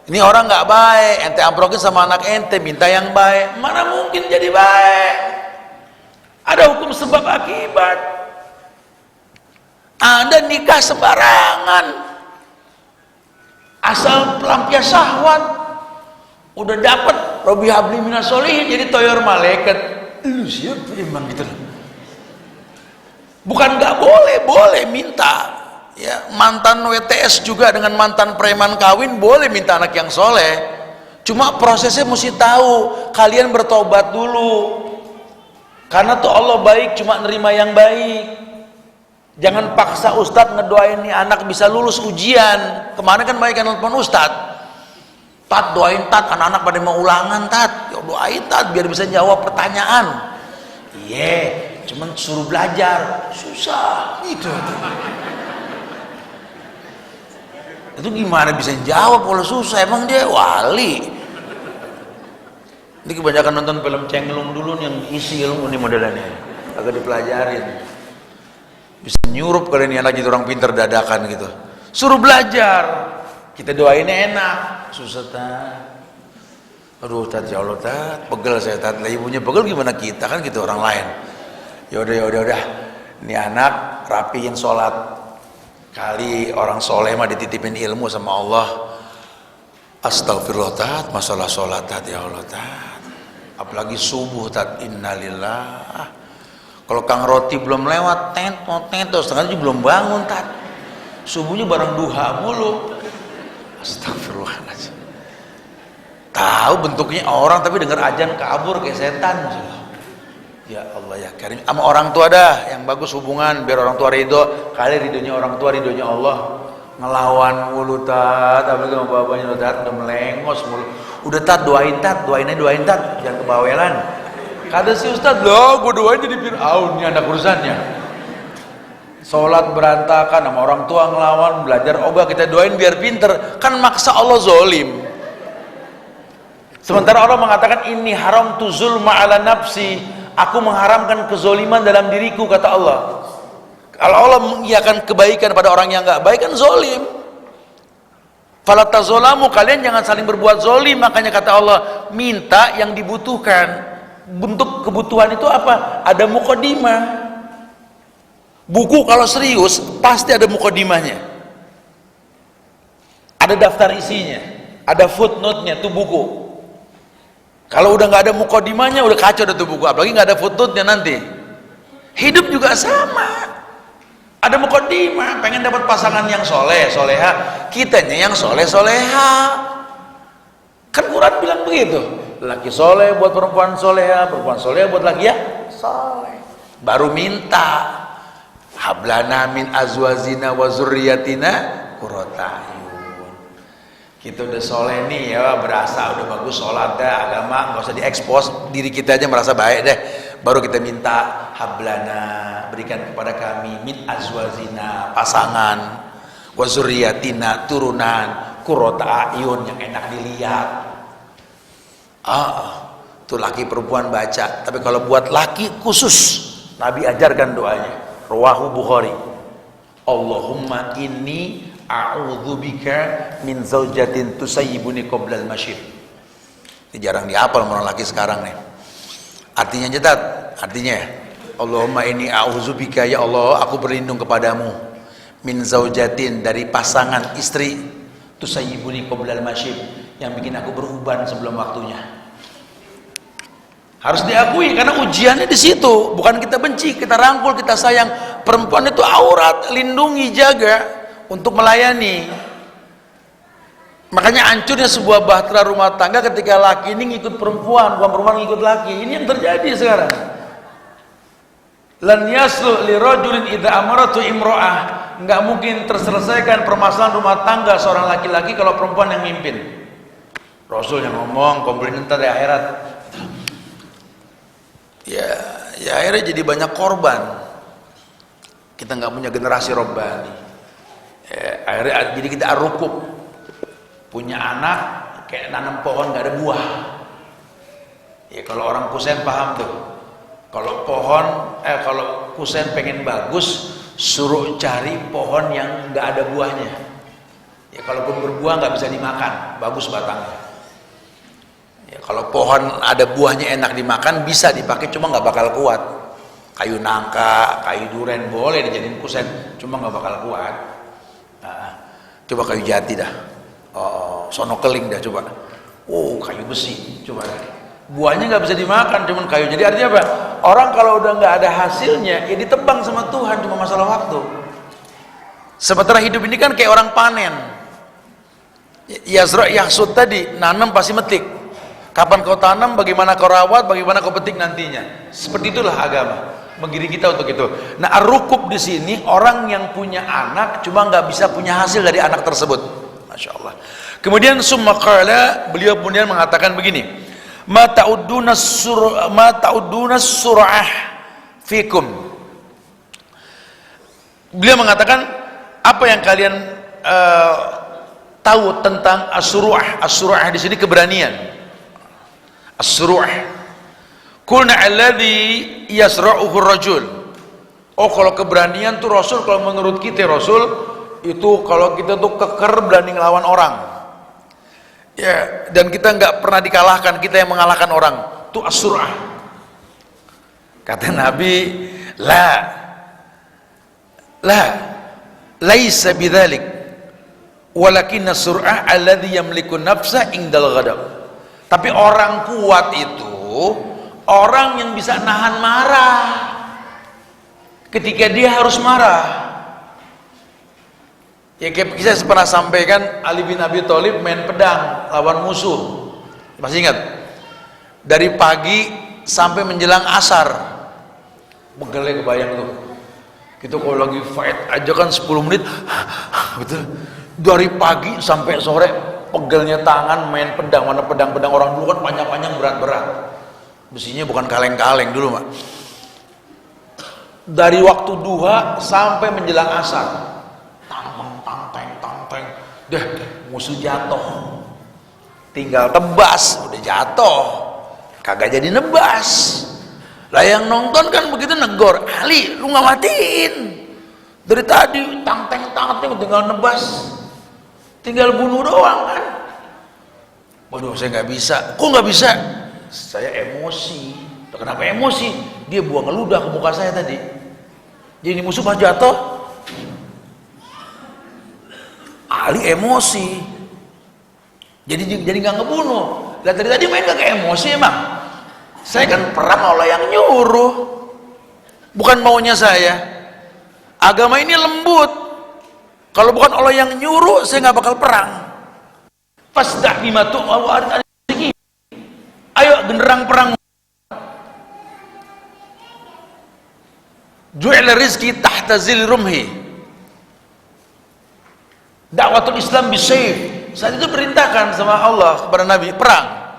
S1: Ini orang nggak baik, ente amprokin sama anak ente, minta yang baik, mana mungkin jadi baik? Ada hukum sebab akibat. Anda nikah sembarangan, asal pelampias syahwat, udah dapat Robi habli minas solihin, jadi toyor malaikat. Lu siapa emang gitu? Bukan nggak boleh, boleh minta. Ya, mantan WTS juga dengan mantan preman kawin boleh minta anak yang soleh. Cuma prosesnya mesti tahu. Kalian bertobat dulu. Karena tuh Allah baik, cuma nerima yang baik. Jangan paksa Ustadz ngedoain nih anak bisa lulus ujian. Kemarin kan banyak yang nelfon Ustadz. Tat doain tat, anak-anak pada mau ulangan tat. Ya doain tat biar bisa jawab pertanyaan. Iya, cuman suruh belajar susah gitu. Itu gimana bisa jawab kalau susah? Emang dia wali? Ini kebanyakan nonton film cenglung dulu nih, yang isi ilmu nih modelannya, agak dipelajarin. Bisa nyurup kalian ini anak jadi orang pintar dadakan gitu. Suruh belajar, kita doainnya enak. Susah tat. Aduh tat, ya Allah tat, pegel saya tat. Lah ibunya pegel gimana kita kan gitu orang lain. Yaudah. Ini anak rapiin sholat. Kali orang soleh mah dititipin ilmu sama Allah. Astagfirullah tat, masalah sholat tat, ya Allah tat. Apalagi subuh tat, innalillah. Kalau Kang Roti belum lewat, tento, setengah jam belum bangun tat. Subuhnya bareng duha mulu. Astagfirullahaladzim. Tahu bentuknya orang tapi dengar ajan kabur kayak setan. Ya Allah ya Karim. Sama orang tua dah yang bagus hubungan biar orang tua ridho. Kali ridhonya orang tua, ridhonya Allah. Ngelawan mulu tat, apalagi sama bapaknya tat udah melengos mulu. Udah tat doain tat, doain tat, jangan kebawelan. Kata si Ustadz, loh gue doain jadi Fir'aun nih anak urusannya. Sholat berantakan sama orang tua ngelawan, belajar ogah kita doain biar pinter. Kan maksa Allah zolim. Sementara Allah mengatakan ini haram tu zulma ala nafsi. Aku mengharamkan kezoliman dalam diriku, kata Allah. Kalau Allah mengiyakan kebaikan pada orang yang nggak baik kan zolim. Fala tazolamu, kalian jangan saling berbuat zolim. Makanya kata Allah, minta yang dibutuhkan. Bentuk kebutuhan itu apa? Ada muqaddimah. Buku kalau serius pasti ada muqaddimahnya, ada daftar isinya, ada footnote-nya tuh buku. Kalau udah nggak ada muqaddimahnya udah kacau tuh buku, apalagi nggak ada footnote-nya nanti. Hidup juga sama, ada muqaddimah. Pengen dapat pasangan yang soleh soleha, kitanya yang soleh soleha. Kan Quran bilang begitu, laki soleh buat perempuan soleha, perempuan soleha buat laki ya soleh. Baru minta hablana min azwazina wa zurriyatina qurrata ayun. Kita udah soleh nih ya, berasa udah bagus sholat dah, agama nggak usah diekspos, diri kita aja merasa baik deh, baru kita minta hablana, berikan kepada kami min azwazina, pasangan, wa zurriyatina, turunan, qurrata ayun, yang enak dilihat. Tuh laki perempuan baca, tapi kalau buat laki khusus Nabi ajarkan doanya. Rawahu Bukhari. Allahumma inni a'udzubika min zaujatin tusayyibuni qabla al-masyib. Ini jarang dihafal orang laki sekarang nih. Artinya jetat, artinya Allahumma inni a'udzubika, ya Allah aku berlindung kepadamu, min zaujatin, dari pasangan istri, tusayyibuni qabla al-masyib, yang bikin aku beruban sebelum waktunya. Harus diakui karena ujiannya di situ. Bukan kita benci, kita rangkul, kita sayang. Perempuan itu aurat, lindungi, jaga untuk melayani. Makanya hancurnya sebuah bahtera rumah tangga ketika laki ini ngikut perempuan, bukan perempuan ngikut laki. Ini yang terjadi sekarang. Lan yaslu li rajulin idza amaratu imra'ah. Enggak mungkin terselesaikan permasalahan rumah tangga seorang laki-laki kalau perempuan yang mimpin. Rasul yang ngomong, komplain entar di akhirat. Ya akhirnya jadi banyak korban. Kita nggak punya generasi robbani. Akhirnya jadi kita arukub, punya anak kayak nanam pohon nggak ada buah. Ya kalau orang kusen paham tuh. Kalau pohon, kalau kusen pengen bagus, suruh cari pohon yang nggak ada buahnya. Ya kalaupun berbuah nggak bisa dimakan, bagus batangnya. Ya, kalau pohon ada buahnya enak dimakan bisa dipakai, cuma nggak bakal kuat. Kayu nangka, kayu duren boleh dijadiin kusen, cuma nggak bakal kuat. Nah, coba kayu jati dah, sono keling dah coba. Oh kayu besi, coba. Buahnya nggak bisa dimakan, cuma kayu. Jadi artinya apa? Orang kalau udah nggak ada hasilnya, ya ditebang sama Tuhan, cuma masalah waktu. Sementara hidup ini kan kayak orang panen. Yazra yahsud tadi, nanam pasti metik. Kapan kau tanam, bagaimana kau rawat, bagaimana kau petik nantinya. Seperti itulah agama, menggiring kita untuk itu. Nah, ar-rukub di sini orang yang punya anak cuma nggak bisa punya hasil dari anak tersebut. Masya Allah. Kemudian summa qala, beliau kemudian mengatakan begini, ma ta'udduna sur'ah fikum. Beliau mengatakan apa yang kalian tahu tentang as-sur'ah. As-sur'ah di sini keberanian. As-sur'ah kulna alladhi yasra'uhu rajul. Oh kalau keberanian tuh Rasul, kalau menurut kita Rasul itu kalau kita tuh keker berani ngelawan orang ya, dan kita nggak pernah dikalahkan, kita yang mengalahkan orang, itu as-sur'ah. Kata Nabi, laisa bidzalik walakin as-sur'ah alladhi yamliku nafsa indal ghadab. Tapi orang kuat itu orang yang bisa nahan marah ketika dia harus marah. Ya kayak saya pernah sampaikan, Ali bin Abi Thalib main pedang lawan musuh, masih ingat? Dari pagi sampai menjelang asar, pegelnya kebayang tuh. Kita kalau lagi fight aja kan 10 menit, betul. Dari pagi sampai sore, pegelnya tangan main pedang. Mana pedang-pedang orang dulu kan panjang-panjang, berat-berat. Besinya bukan kaleng-kaleng dulu, Mak. Dari waktu duha sampai menjelang asar. Tang-teng. Dah, musuh jatuh. Tinggal tebas, udah jatuh. Kagak jadi nebas. Lah yang nonton kan begitu negor, Ali, lu nggak matiin. Dari tadi tang-teng tinggal nebas. Tinggal bunuh doang kan. Waduh, saya nggak bisa. Kok nggak bisa? Saya emosi. Kenapa emosi? Dia buang ludah ke muka saya tadi. Jadi musuh pas jatuh, Ali emosi. Jadi nggak ngebunuh. Lah tadi main nggak emosi emang. Saya kan perang oleh yang nyuruh, bukan maunya saya. Agama ini lembut. Kalau bukan oleh yang nyuruh, saya nggak bakal perang. Fasda' bima tu'mar. Ayo genderang perang. Ju'ila rizki tahta zil rumhi. Dakwatul Islam bisayf. Saat itu perintahkan sama Allah kepada Nabi perang.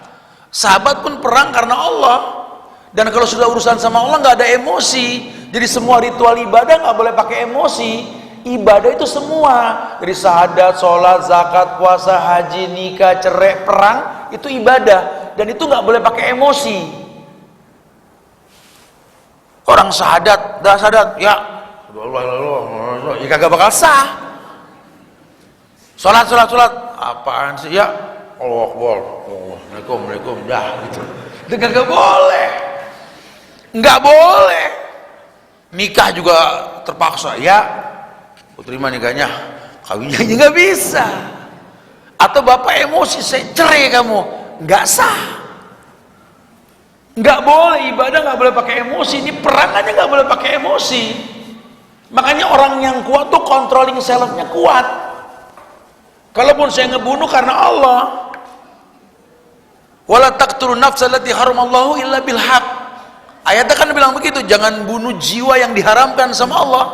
S1: Sahabat pun perang karena Allah. Dan kalau sudah urusan sama Allah nggak ada emosi. Jadi semua ritual ibadah nggak boleh pakai emosi. Ibadah itu semua, dari syahadat, sholat, zakat, puasa, haji, nikah, cerai, perang, itu ibadah. Dan itu nggak boleh pakai emosi. Orang syahadat, ya kagak bakal sah. Sholat, apaan sih? Ya Allah Akbar, Assalamualaikum, dah gitu. Itu kagak boleh. Nggak boleh. Nikah juga terpaksa, ya. Terima nikahnya, kawinnya nggak bisa. Atau bapak emosi, saya cerai kamu, nggak sah. Nggak boleh, ibadah nggak boleh pakai emosi. Ini perang aja nggak boleh pakai emosi. Makanya orang yang kuat tuh controlling self-nya kuat. Kalaupun saya ngebunuh karena Allah, wala taqtulun nafsa allati haramallahu illa bil haq. Ayatnya kan bilang begitu, jangan bunuh jiwa yang diharamkan sama Allah.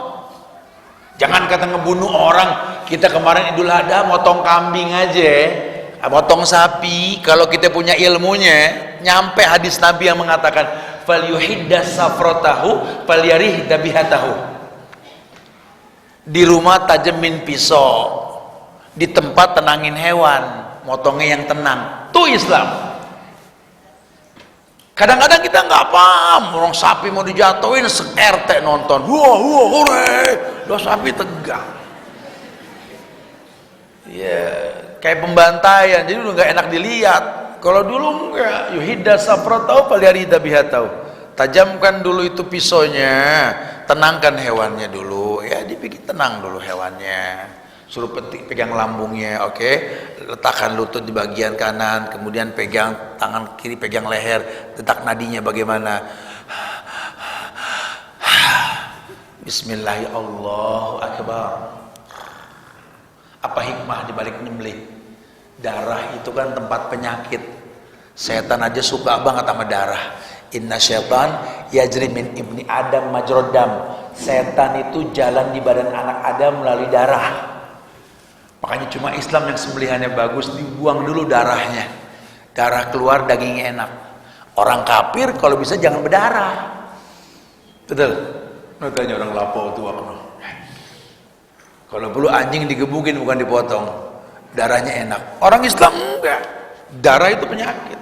S1: Jangan kata ngebunuh orang. Kita kemarin Idul Adha motong kambing aja, motong sapi. Kalau kita punya ilmunya, nyampe hadis Nabi yang mengatakan falyuhidda safratahu falyarih dabihatahu. Di rumah tajemin pisau, di tempat tenangin hewan, motongnya yang tenang. Itu Islam. Kadang-kadang kita nggak paham, orang sapi mau dijatuhin, se-RT nonton, wah, hore, udah sapi tegang. Ya, kayak pembantaian, jadi udah nggak enak dilihat. Kalau dulu enggak, yuhidda safra tahu paliyarida biha tahu. Tajamkan dulu itu pisaunya, tenangkan hewannya dulu, ya dibikin tenang dulu hewannya. Suruh pegang lambungnya, oke? Letakkan lutut di bagian kanan, kemudian pegang tangan kiri, pegang leher, detak nadinya bagaimana? Bismillahirrahmanirrahim, Allahu Akbar. Apa hikmah dibalik nyembelih? Darah itu kan tempat penyakit. Setan aja suka banget sama darah. Inna syaitan yajri min ibni Adam majrad dam. Setan itu jalan di badan anak Adam melalui darah. Makanya cuma Islam yang sembelihannya bagus, dibuang dulu darahnya. Darah keluar, dagingnya enak. Orang kafir kalau bisa jangan berdarah. Betul? Makanya orang lapau itu waktu. Kalau perlu anjing digebukin bukan dipotong. Darahnya enak. Orang Islam enggak. Darah itu penyakit.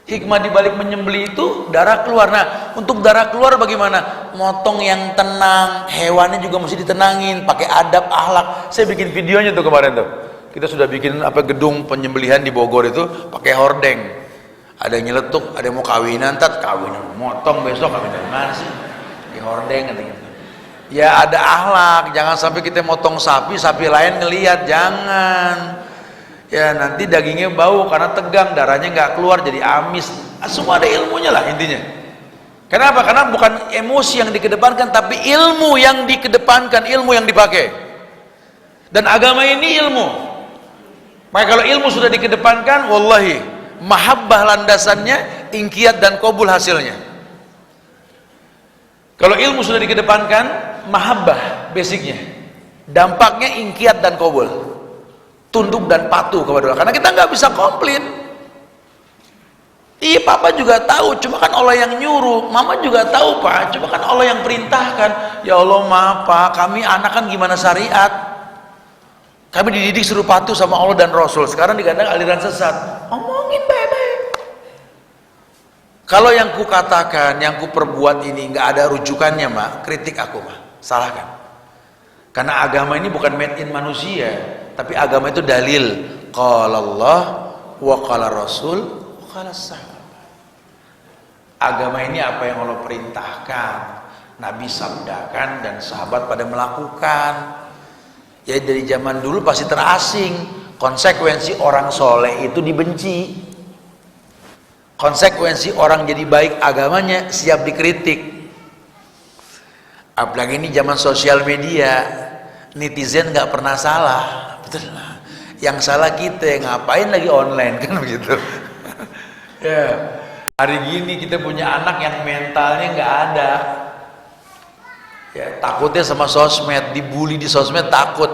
S1: Hikmah dibalik menyembelih itu darah keluar. Nah, untuk darah keluar bagaimana? Motong yang tenang, hewannya juga mesti ditenangin, pakai adab, akhlak. Saya bikin videonya tuh kemarin tuh. Kita sudah bikin gedung penyembelihan di Bogor itu pakai hordeng. Ada yang nyeletuk, ada yang mau kawinan, kawinan, motong besok kawinan mana sih? Di hordeng katanya. Ya ada akhlak, jangan sampai kita motong sapi lain ngelihat, jangan. Ya nanti dagingnya bau karena tegang, darahnya nggak keluar jadi amis. Semua ada ilmunya lah intinya. Kenapa? Karena bukan emosi yang dikedepankan, tapi ilmu yang dikedepankan, ilmu yang dipakai. Dan agama ini ilmu. Maka kalau ilmu sudah dikedepankan, wallahi mahabbah landasannya, ingkiyat dan qabul hasilnya. Kalau ilmu sudah dikedepankan, mahabbah basicnya, dampaknya ingkiyat dan qabul. Tunduk dan patuh kepada Allah, karena kita nggak bisa komplain. Iya, papa juga tahu, cuma kan Allah yang nyuruh. Mama juga tahu pak, cuma kan Allah yang perintahkan. Ya Allah maaf pak, kami anak kan gimana syariat, kami dididik suruh patuh sama Allah dan Rasul. Sekarang digandang aliran sesat, ngomongin baik-baik. Kalau yang ku katakan, yang ku perbuat ini nggak ada rujukannya mak, kritik aku mak, salahkan. Karena agama ini bukan made in manusia, tapi agama itu dalil. Qala Allah wa qala Rasul wa qala sahabat. Agama ini apa yang Allah perintahkan, Nabi sabdakan dan sahabat pada melakukan. Ya dari zaman dulu pasti terasing. Konsekuensi orang soleh itu dibenci. Konsekuensi orang jadi baik agamanya siap dikritik. Apalagi ini zaman sosial media, netizen nggak pernah salah, betul lah. Yang salah kita, ngapain lagi online kan begitu. Ya, hari gini kita punya anak yang mentalnya nggak ada. Ya, takutnya sama sosmed, dibully di sosmed takut.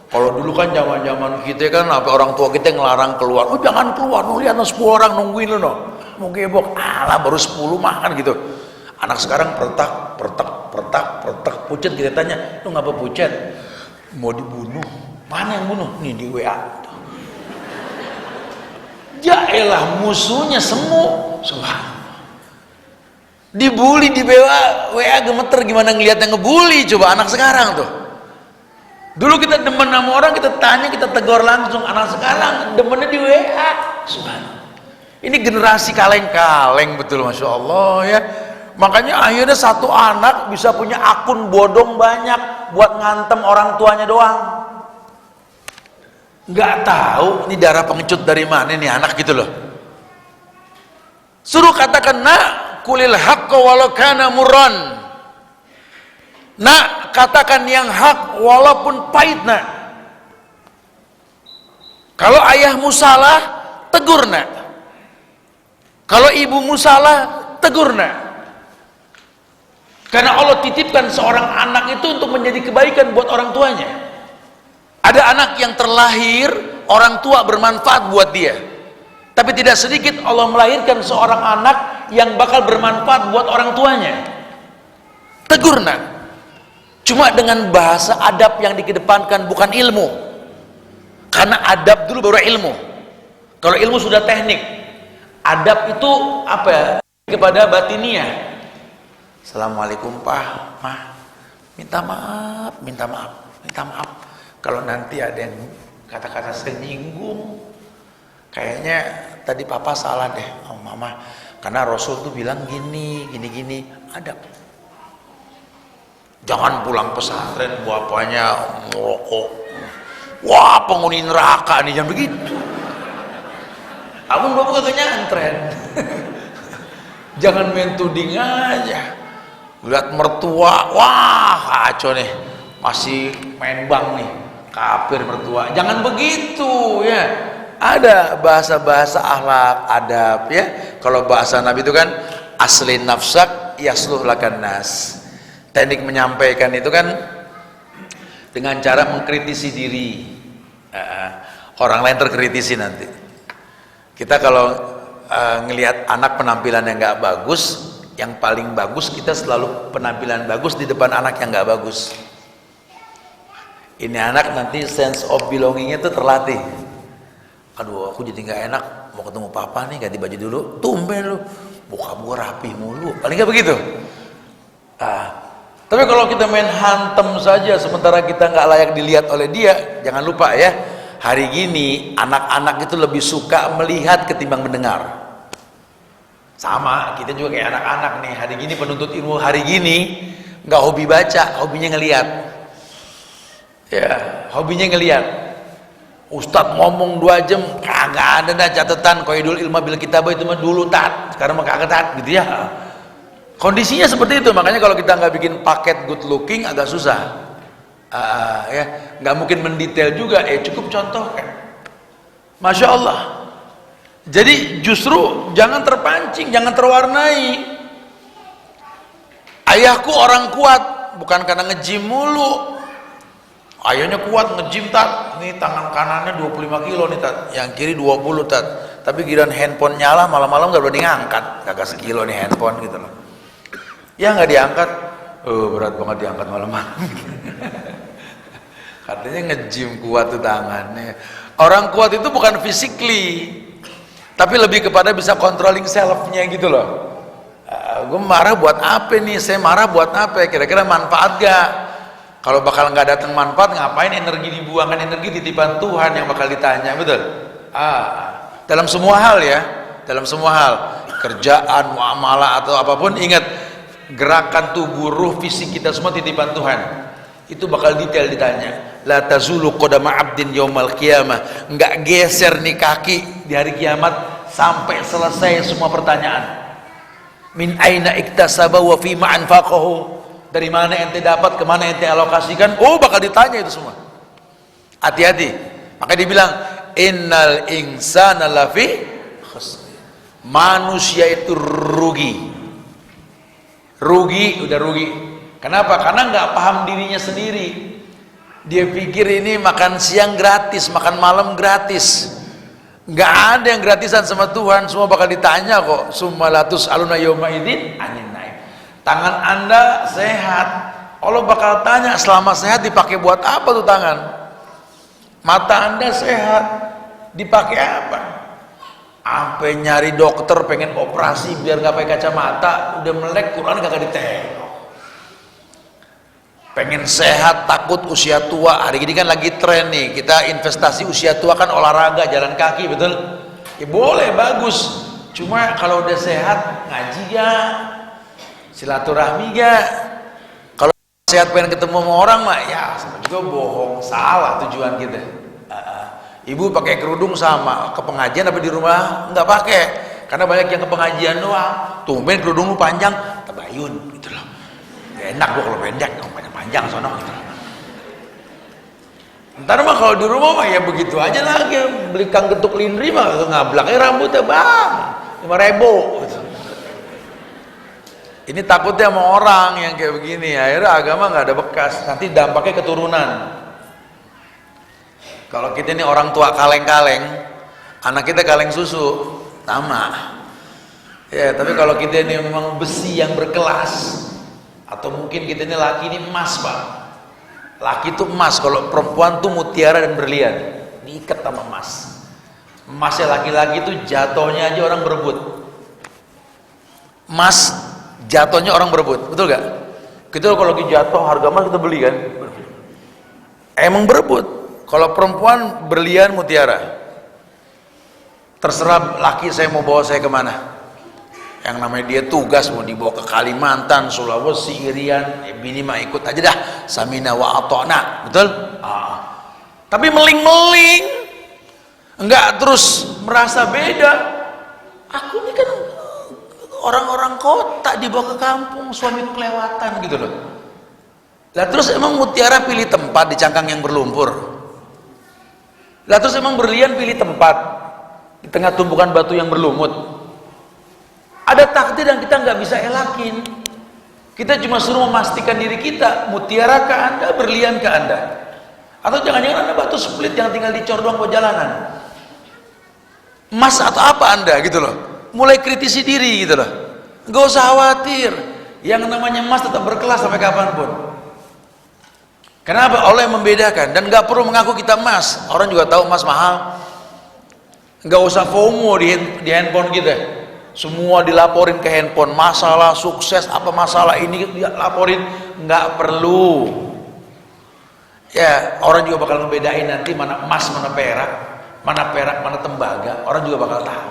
S1: Kalau dulu kan zaman kita kan, apa orang tua kita ngelarang keluar. Oh jangan keluar, lihat 10 orang nungguin lu no. Mau gebok, alah baru 10 makan gitu. Anak sekarang pertak, pucat. Kita tanya, lu ngapa pucat? Mau dibunuh. Mana yang bunuh? Nih di WA. Jaelah musuhnya semu. Subhanallah. Dibully di WA gemeter, gimana ngelihat yang ngebully coba anak sekarang tuh. Dulu kita demen sama orang, kita tanya, kita tegur langsung. Anak sekarang demennya di WA. Subhanallah. Ini generasi kaleng-kaleng betul, masya Allah ya. Makanya akhirnya satu anak bisa punya akun bodong banyak buat ngantem orang tuanya doang. Nggak tahu ini darah pengecut dari mana nih anak gitu loh. Suruh katakan nak kulil haqqa walau kana murran. Nak katakan yang hak walaupun pahit nak. Kalau ayahmu salah tegur nak. Kalau ibumu salah tegur nak. Karena Allah titipkan seorang anak itu untuk menjadi kebaikan buat orang tuanya. Ada anak yang terlahir, orang tua bermanfaat buat dia. Tapi tidak sedikit Allah melahirkan seorang anak yang bakal bermanfaat buat orang tuanya. Tegur nak. Cuma dengan bahasa adab yang dikedepankan, bukan ilmu. Karena adab dulu baru ilmu. Kalau ilmu sudah teknik. Adab itu apa ya? kepada batiniah. Assalamualaikum Pak, Mah, minta maaf, minta maaf, minta maaf kalau nanti ada yang kata-kata senyinggung. Kayaknya tadi Papa salah deh sama Mama, karena Rasul tuh bilang gini, gini. Adab. Jangan pulang pesantren bapaknya ngerokok. Wah, penghuni neraka nih, jangan begitu. Abang bapak kagak nyantren. Jangan main tuding aja. Lihat mertua, wah kacau nih, masih main bank nih, kafir mertua. Jangan begitu ya. Ada bahasa-bahasa akhlak, adab ya. Kalau bahasa Nabi itu kan asli nafsak yasluh lakan nas. Teknik menyampaikan itu kan dengan cara mengkritisi diri. Orang lain terkritisi nanti. Kita kalau ngelihat anak penampilan yang nggak bagus, yang paling bagus kita selalu penampilan bagus di depan anak yang nggak bagus. Ini anak nanti sense of belongingnya tuh terlatih. Aduh, aku jadi nggak enak mau ketemu papa nih, ganti baju dulu. Tumben lu, bokap gua rapi mulu. Paling nggak begitu. Tapi kalau kita main hantem saja sementara kita nggak layak dilihat oleh dia, jangan lupa ya, hari gini anak-anak itu lebih suka melihat ketimbang mendengar. Sama, kita juga kayak anak-anak nih, hari gini penuntut ilmu hari gini nggak hobi baca, hobinya ngelihat. Ya, hobinya ngelihat. Ustadz ngomong 2 jam, kagak ada dah catatan qaidul ilma bil kitabah itu mah dulu tat, sekarang mah kagak tat gitu ya. Kondisinya seperti itu, makanya kalau kita nggak bikin paket good looking agak susah. Ya, nggak mungkin mendetail juga, cukup contohkan. Masya Allah. Jadi justru jangan terpancing, jangan terwarnai. Ayahku orang kuat bukan karena nge-gym mulu. Ayahnya kuat nge-gym tat, ini tangan kanannya 25 kilo nih tat, yang kiri 20 tat. Tapi giliran handphone nyala malam-malam gak berani ngangkat, kagak sekilo nih handphone gitu loh. Ya nggak diangkat, berat banget diangkat malam-malam. Katanya nge-gym kuat tuh tangannya. Orang kuat itu bukan physically, tapi lebih kepada bisa controlling self-nya gitu loh. Gue marah buat apa nih? Saya marah buat apa? Kira-kira manfaat gak? Kalau bakal nggak datang manfaat, ngapain energi dibuangkan? Energi titipan Tuhan yang bakal ditanya, betul? Dalam semua hal ya, dalam semua hal, kerjaan, muamalah atau apapun, ingat gerakan tubuh, ruh, fisik kita semua titipan Tuhan. Itu bakal detail ditanya. La tazulu qadama 'abdin yaumal qiyamah. Nggak geser nih kaki di hari kiamat sampai selesai semua pertanyaan. Min aina iktasaba wa fi ma anfaqahu. Dari mana ente dapat, kemana ente alokasikan, bakal ditanya itu semua. Hati-hati. Maka dibilang innal insana lafi khusr. Manusia itu rugi. Udah rugi. Kenapa? Karena nggak paham dirinya sendiri. Dia pikir ini makan siang gratis, makan malam gratis. Nggak ada yang gratisan sama Tuhan, semua bakal ditanya kok. Summalatus aluna yawma idzin anin naim. Tangan Anda sehat, Allah bakal tanya selama sehat dipakai buat apa tuh tangan? Mata Anda sehat, dipakai apa? Sampai nyari dokter pengen operasi biar nggak pakai kacamata, udah melek Quran kagak ditengok. Pengen sehat, takut usia tua. Hari ini kan lagi tren nih, kita investasi usia tua kan olahraga, jalan kaki, betul? Ya boleh, bagus. Cuma kalau udah sehat, ngaji ya, silaturahmi gak? Kalau sehat pengen ketemu sama orang mah ya sama juga bohong, salah tujuan kita. Ibu pakai kerudung sama ke pengajian apa di rumah nggak pakai, karena banyak yang ke pengajian doang. Tumben kerudung lu panjang, tabayun gitu loh. Gak enak gua kalau pendek, kalau panjang sono gitu. Ntar mah kalau di rumah mah ya begitu aja lagi, beli kang getuk lindri mah ngablaknya rambutnya bang 5.000 gitu. Ini takutnya sama orang yang kayak begini, akhirnya agama nggak ada bekas, nanti dampaknya keturunan. Kalau kita ini orang tua kaleng-kaleng, anak kita kaleng susu, sama. Ya, tapi kalau kita ini memang besi yang berkelas, atau mungkin kita ini laki ini emas pak. Laki itu emas, kalau perempuan tuh mutiara dan berlian, diikat sama emas. Emasnya laki-laki itu jatuhnya aja orang berebut. Emas jatuhnya orang berebut, betul gak? Kita kalau lagi jatuh harga emas kita beli kan? Emang berebut. Kalau perempuan berlian mutiara, terserah laki saya mau bawa saya kemana. Yang namanya dia tugas mau dibawa ke Kalimantan, Sulawesi, Irian, ya bini mah ikut aja dah. Samina wa ata'na, betul? Tapi meling-meling, enggak terus merasa beda. Aku ini kan orang-orang kota dibawa ke kampung, suamiku kelewatan gitu loh. Lah terus emang mutiara pilih tempat di cangkang yang berlumpur? Lah terus emang berlian pilih tempat di tengah tumpukan batu yang berlumut? Ada takdir yang kita nggak bisa elakin. Kita cuma suruh memastikan diri kita, mutiara ke Anda, berlian ke Anda. Atau jangan-jangan Anda batu split yang tinggal dicor doang buat jalanan. Emas atau apa Anda gitu loh. Mulai kritisi diri gitu loh. Nggak usah khawatir. Yang namanya emas tetap berkelas sampai kapanpun. Kenapa? Allah yang membedakan. Dan nggak perlu mengaku kita emas. Orang juga tahu emas mahal. Nggak usah FOMO di handphone kita. Semua dilaporin ke handphone. Masalah sukses apa masalah ini dia laporin. Nggak perlu. Ya orang juga bakal membedain nanti mana emas mana perak mana tembaga. Orang juga bakal tahu.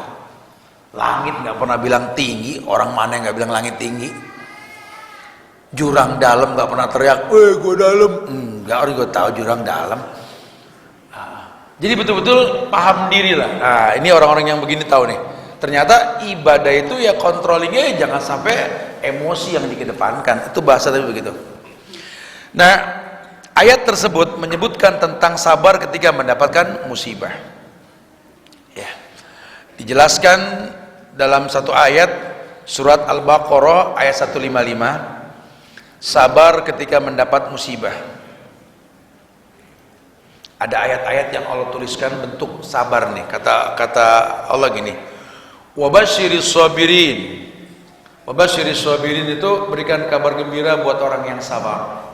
S1: Langit nggak pernah bilang tinggi. Orang mana yang nggak bilang langit tinggi? Jurang dalam nggak pernah teriak, gue dalam. Enggak, orang juga tahu jurang dalam. Jadi betul-betul paham diri lah. Nah, ini orang-orang yang begini tahu nih. Ternyata ibadah itu ya controllingnya jangan sampai emosi yang dikedepankan. Itu bahasa tapi begitu. Nah, ayat tersebut menyebutkan tentang sabar ketika mendapatkan musibah. Ya, dijelaskan dalam satu ayat surat Al-Baqarah ayat 155. Sabar ketika mendapat musibah. Ada ayat-ayat yang Allah tuliskan bentuk sabar nih. Kata Allah gini, wabasyiris sabirin. Wabasyiris sabirin itu berikan kabar gembira buat orang yang sabar.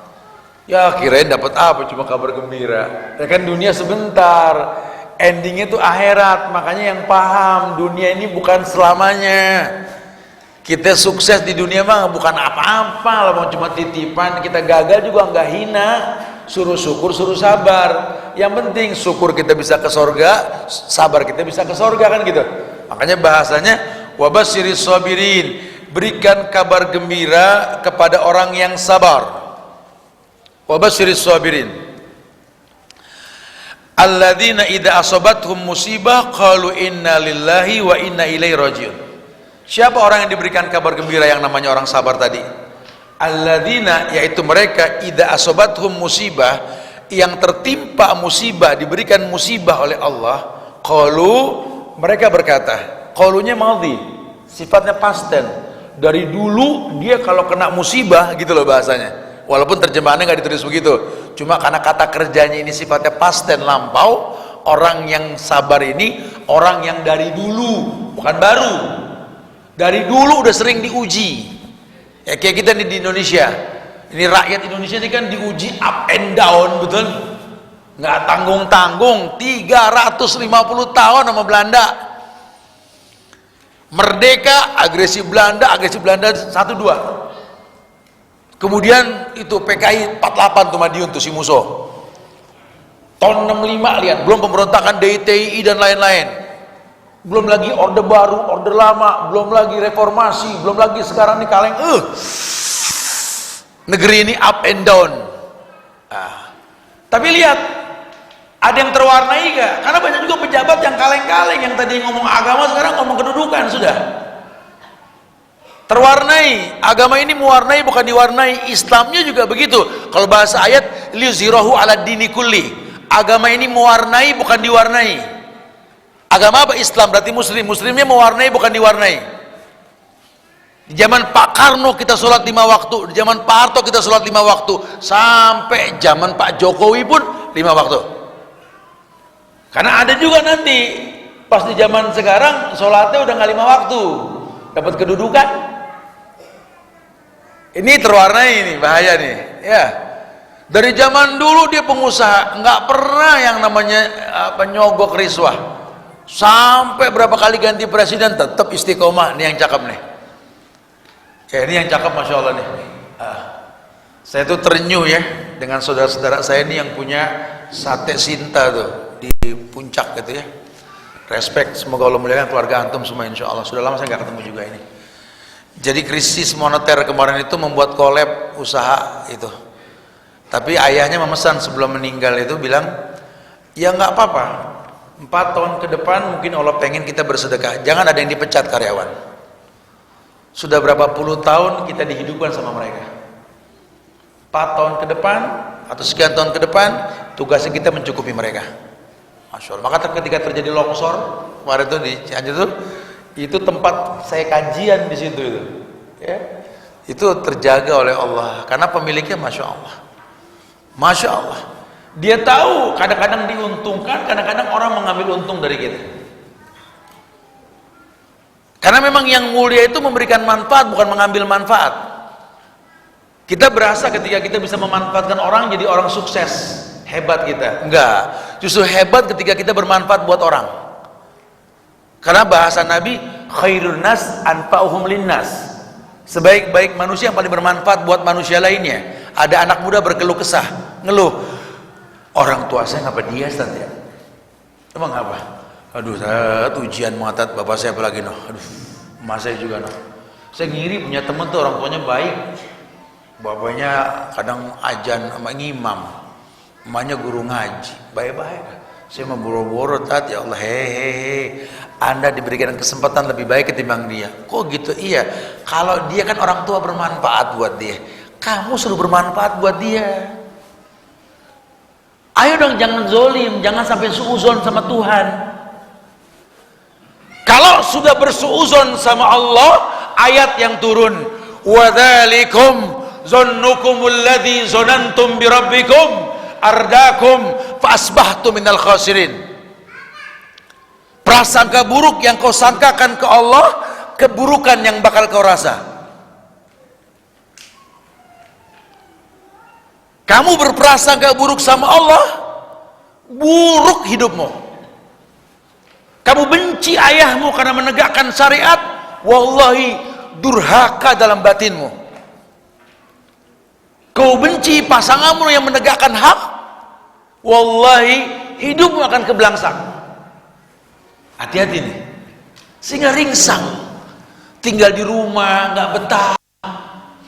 S1: Ya kirain dapat apa cuma kabar gembira. Ya kan dunia sebentar, endingnya tuh akhirat. Makanya yang paham dunia ini bukan selamanya. Kita sukses di dunia mah bukan apa-apa lah, mau cuma titipan. Kita gagal juga nggak hina. Suruh syukur, suruh sabar. Yang penting syukur kita bisa ke sorga, sabar kita bisa ke sorga kan gitu. Makanya bahasanya wabasyiris sabirin, berikan kabar gembira kepada orang yang sabar. Wabasyiris sabirin alladzina idza asabathum musibah qalu inna lillahi wa inna ilaihi rajiun. Siapa orang yang diberikan kabar gembira yang namanya orang sabar tadi? Alladzina, yaitu mereka idza asabathum musibah, yang tertimpa musibah, diberikan musibah oleh Allah. Qalu, mereka berkata, qalunya madhi, sifatnya past tense. Dari dulu dia kalau kena musibah gitu loh bahasanya. Walaupun terjemahannya nggak ditulis begitu, cuma karena kata kerjanya ini sifatnya past tense lampau. Orang yang sabar ini orang yang dari dulu, bukan baru. Dari dulu udah sering diuji. Ya kayak kita nih di Indonesia. Ini rakyat Indonesia ini kan diuji up and down, betul? Nggak tanggung-tanggung. 350 tahun sama Belanda. Merdeka, agresi Belanda 1-2. Kemudian itu PKI 48 tuh Madiun tuh si Muso. Tahun 65 lihat, belum pemberontakan DITI dan lain-lain. Belum lagi orde baru, orde lama, belum lagi reformasi, belum lagi sekarang nih kaleng. Negeri ini up and down. Tapi lihat, ada yang terwarnai gak? Karena banyak juga pejabat yang kaleng-kaleng, yang tadi ngomong agama sekarang ngomong kedudukan sudah. Terwarnai, agama ini mewarnai bukan diwarnai. Islamnya juga begitu. Kalau bahasa ayat liyuzhirahu ala dini kulli. Agama ini mewarnai bukan diwarnai. Agama apa? Islam, berarti muslim. Muslimnya mewarnai bukan diwarnai. Di zaman Pak Karno kita sholat 5 waktu, di zaman Pak Harto kita sholat 5 waktu, sampai zaman Pak Jokowi pun 5 waktu. Karena ada juga nanti pas di zaman sekarang sholatnya udah nggak 5 waktu, dapat kedudukan. Ini terwarnai, ini bahaya nih. Ya, dari zaman dulu dia pengusaha, nggak pernah yang namanya nyogok riswah. Sampai berapa kali ganti presiden tetap istiqomah. Nih yang cakep nih. Ya ini yang cakep Masya Allah nih. Saya tuh terenyuh ya dengan saudara-saudara saya ini yang punya sate Sinta tuh di puncak gitu ya. Respect, semoga Allah muliakan keluarga antum semua insya Allah. Sudah lama saya nggak ketemu juga ini. Jadi krisis moneter kemarin itu membuat collab usaha itu. Tapi ayahnya memesan sebelum meninggal itu bilang, ya nggak apa-apa. 4 tahun ke depan mungkin Allah pengen kita bersedekah. Jangan ada yang dipecat karyawan. Sudah berapa puluh tahun kita dihidupkan sama mereka. 4 tahun ke depan atau sekian tahun ke depan tugasnya kita mencukupi mereka. Masya Allah. Maka ketika terjadi longsor kemarin itu di Cianjur itu tempat saya kajian di situ itu. Ya. Itu terjaga oleh Allah karena pemiliknya Masya Allah. Masya Allah. Dia tahu kadang-kadang diuntungkan, kadang-kadang orang mengambil untung dari kita. Karena memang yang mulia itu memberikan manfaat bukan mengambil manfaat. Kita berasa ketika kita bisa memanfaatkan orang jadi orang sukses, hebat kita. Enggak, justru hebat ketika kita bermanfaat buat orang. Karena bahasa Nabi, khairun nas anfa'uhum linnas. Sebaik-baik manusia yang paling bermanfaat buat manusia lainnya. Ada anak muda berkeluh kesah, ngeluh, orang tua saya ngapa dia Ustaz ya? Emang apa? Aduh, saya ujian mengatakan bapak saya apalagi noh. Aduh, emak saya juga noh. Saya ngiri punya temen tuh orang tuanya baik. Bapaknya kadang ajan sama ngimam, emaknya guru ngaji, baik-baik. Saya mau boro-boro ya Allah, hehehe. Anda diberikan kesempatan lebih baik ketimbang dia. Kok gitu? Iya. Kalau dia kan orang tua bermanfaat buat dia, kamu suruh bermanfaat buat dia. Ayo dong, jangan zolim, jangan sampai suuzon sama Tuhan. Kalau sudah bersuuzon sama Allah, ayat yang turun, wadzalikum zannukumul ladzi zanantum bi rabbikum ardakum fa asbahtum minal khasirin. Prasangka buruk yang kau sangkakan ke Allah, keburukan yang bakal kau rasa. Kamu berprasangka buruk sama Allah, buruk hidupmu. Kamu benci ayahmu karena menegakkan syariat, wallahi durhaka dalam batinmu. Kau benci pasanganmu yang menegakkan hak, wallahi hidupmu akan kebelangsang. Hati-hati nih, sehingga ringsang, tinggal di rumah nggak betah,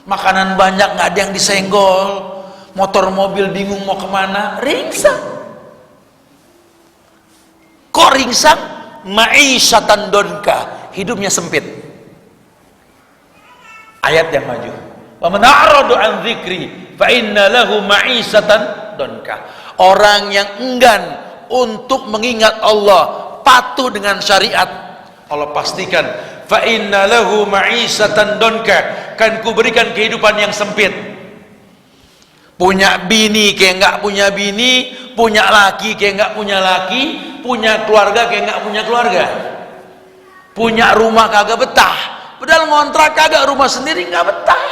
S1: makanan banyak nggak ada yang disenggol, motor mobil bingung mau kemana, ringsang. Kok ringsang? Ma'isyatan donka, hidupnya sempit. Ayat yang maju, wa man a'rada an dzikri fa inna lahu ma'isyatan donka. Orang yang enggan untuk mengingat Allah, patuh dengan syariat, Allah pastikan fa inna lahu ma'isyatan donka, kan kuberikan kehidupan yang sempit. Punya bini kayak nggak punya bini, punya laki kayak nggak punya laki, punya keluarga kayak nggak punya keluarga, punya rumah kagak betah, padahal ngontrak kagak, rumah sendiri nggak betah,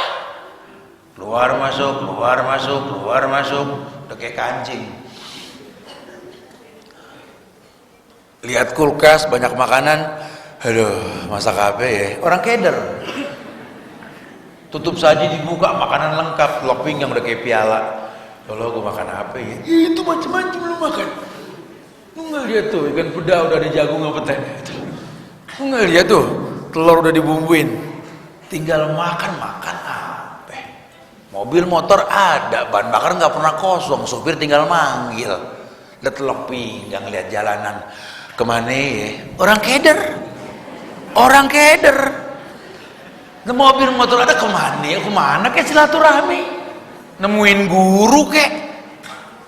S1: keluar masuk, keluar masuk, keluar masuk, udah kayak kancing. Lihat kulkas banyak makanan, aduh masak apa ya, orang keder. Tutup saji dibuka, makanan lengkap, telur pinggang udah kayak piala. Kalau gue makan apa ya? Itu macam-macam lu makan. Lu nggak lihat tuh ikan peda udah ada jagung apa teh? Lu nggak lihat tuh telur udah dibumbuin. Tinggal makan apa? Mobil motor ada, bahan bakar nggak pernah kosong, supir tinggal manggil. Lihat telur pinggang, lihat jalanan kemana ya? Orang keder, orang keder. Nah, mobil motor ada kemana ya? Kemana kayak silaturahmi? Nemuin guru kek?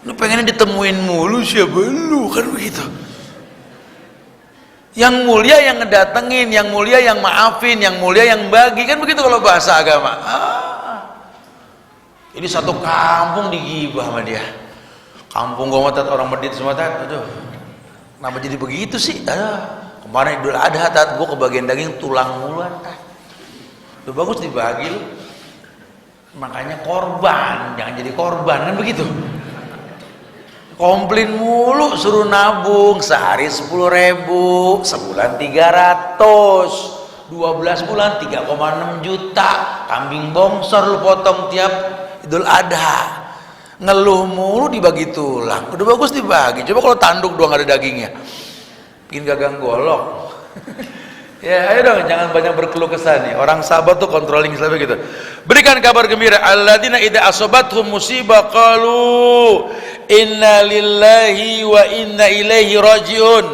S1: Lu pengennya ditemuin mulu, siapa lu? Kan begitu. Yang mulia yang ngedatengin, yang mulia yang maafin, yang mulia yang bagi, kan begitu kalau bahasa agama. Ini satu kampung digibah sama dia. Kampung gua tat orang Medit semua tat. Aduh, kenapa jadi begitu sih? Kemarin Idul Adha tat, gua kebagian daging tulang muluan tat. Lu bagus dibagi lu, makanya korban, jangan jadi korban, kan begitu. Komplain mulu, suruh nabung sehari 10.000, sebulan 300, 12 bulan 3,6 juta. Kambing bongsor lu potong tiap Idul Adha. Ngeluh mulu dibagi tulang. Udah bagus dibagi. Coba kalau tanduk doang ada dagingnya. Bikin gagang golok. Ya ayo dong, jangan banyak berkeluh kesah nih. Orang sabar tuh controlling selama gitu. Berikan kabar gembira. Alladzina idza asabathum musibah qalu inna lillahi wa inna ilaihi rajiun.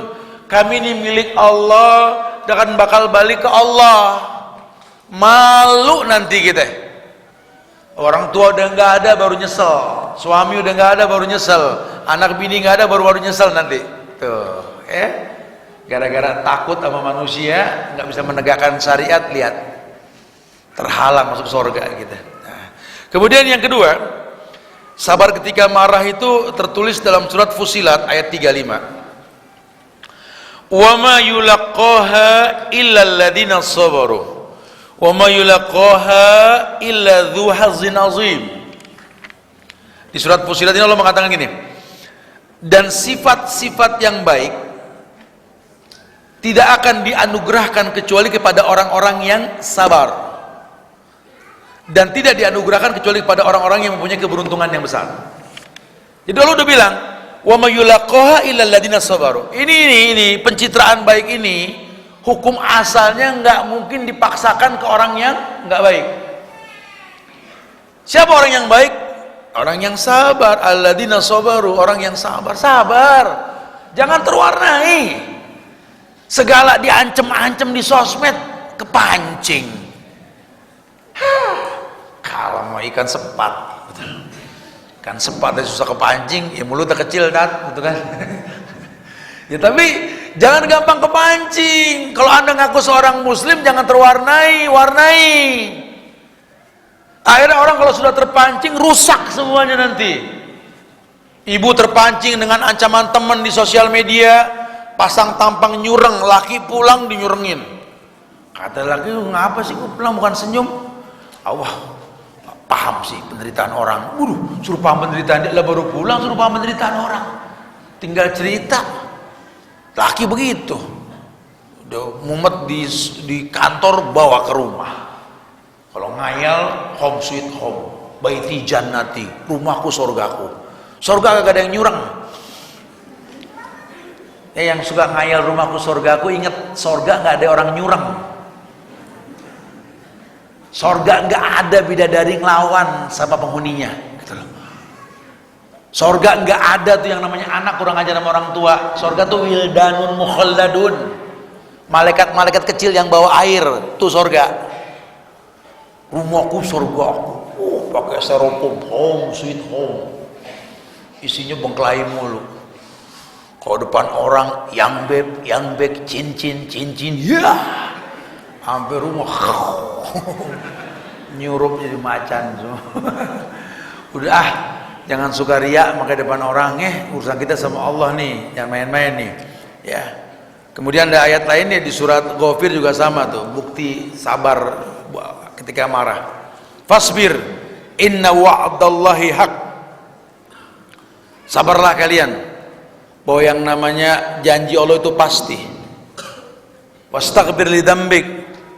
S1: Kami ini milik Allah dan bakal balik ke Allah. Malu nanti kita. Orang tua udah nggak ada baru nyesel. Suami udah nggak ada baru nyesel. Anak bini nggak ada baru nyesel nanti. Tuh, gara-gara takut sama manusia, nggak bisa menegakkan syariat, lihat terhalang masuk surga gitu. Nah, kemudian yang kedua, sabar ketika marah itu tertulis dalam surat Fussilat ayat 35. Wa ma yulaqqaha illa alladziina sabaru wa ma yulaqqaha illa dzu hazzin azim. Di surat Fussilat ini Allah mengatakan gini, dan sifat-sifat yang baik tidak akan dianugerahkan kecuali kepada orang-orang yang sabar, dan tidak dianugerahkan kecuali kepada orang-orang yang mempunyai keberuntungan yang besar. Jadi Allah udah bilang, wa may yulaqaha illa alladziina sabaru. Ini pencitraan baik ini, hukum asalnya nggak mungkin dipaksakan ke orang yang nggak baik. Siapa orang yang baik? Orang yang sabar. Alladziina sabaru, orang yang sabar. Sabar, jangan terwarnai. Segala diancem-ancem di sosmed, kepancing. Kalau mau ikan sepat, ikan sepat aja susah kepancing, ya mulutnya kecil gitu kan. Ya tapi jangan gampang kepancing. Kalau Anda ngaku seorang muslim, jangan warnai. Akhirnya orang kalau sudah terpancing, rusak semuanya nanti. Ibu terpancing dengan ancaman teman di sosial media, pasang tampang nyureng, laki pulang dinyurengin. Kata laki, ngapa sih gue pulang bukan senyum? Allah, paham sih penderitaan orang. Suruh paham penderitaan dia, lah baru pulang suruh paham penderitaan orang. Tinggal cerita. Laki begitu. Udah mumet di kantor, bawa ke rumah. Kalau ngayal, home sweet home, baiti jannati, rumahku surgaku. Surga gak ada yang nyureng. Yang suka ngayal rumahku surgaku, ingat surga nggak ada orang nyurang. Surga nggak ada bidadari ngelawan sama penghuninya, gitu loh. Surga nggak ada tuh yang namanya anak kurang ajar sama orang tua. Surga tuh wildanun mukhalladun, malaikat-malaikat kecil yang bawa air, tuh surga. Rumahku surgaku, pakai styrofoam, home sweet home, isinya bengkelai mulu. Kalau depan orang yang beb, cincin, ya, hampir rumah nyurup jadi macan semua. Udah jangan suka riak maka depan orang, urusan kita sama Allah nih, jangan main-main nih, ya. Kemudian ada ayat lainnya di surat Ghafir juga sama tuh, bukti sabar ketika marah. Fasbir, inna wa'dallahi haq. Sabarlah kalian, bahwa yang namanya janji Allah itu pasti. Wastaghfir li dzambik,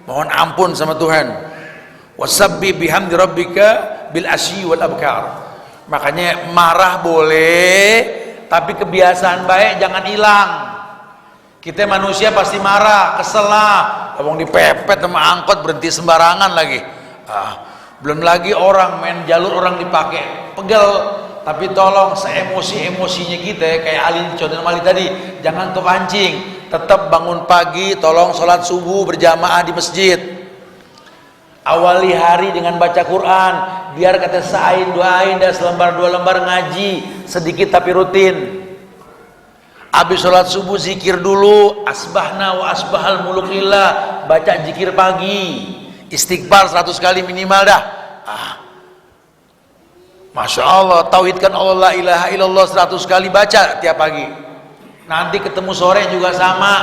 S1: mohon ampun sama Tuhan. Wasabbih bihamdi rabbika bil asyi wal abkar. Makanya marah boleh, tapi kebiasaan baik jangan hilang. Kita manusia pasti marah, kesel lah, ngomong dipepet sama angkot berhenti sembarangan lagi. Belum lagi orang main jalur orang dipakai, pegel. Tapi tolong seemosi-emosinya kita kayak Alin Condan Mali tadi, jangan kepancing. Tetap bangun pagi, tolong sholat subuh berjamaah di masjid. Awali hari dengan baca Quran, biar kata sa'in doain dah selembar dua lembar, ngaji sedikit tapi rutin. Habis sholat subuh zikir dulu, asbahna wa asbahal mulukillah, baca zikir pagi, istighfar 100 kali minimal dah. Masya Allah, tauhidkan Allah la ilaha illallah 100 kali baca tiap pagi. Nanti ketemu sore juga sama,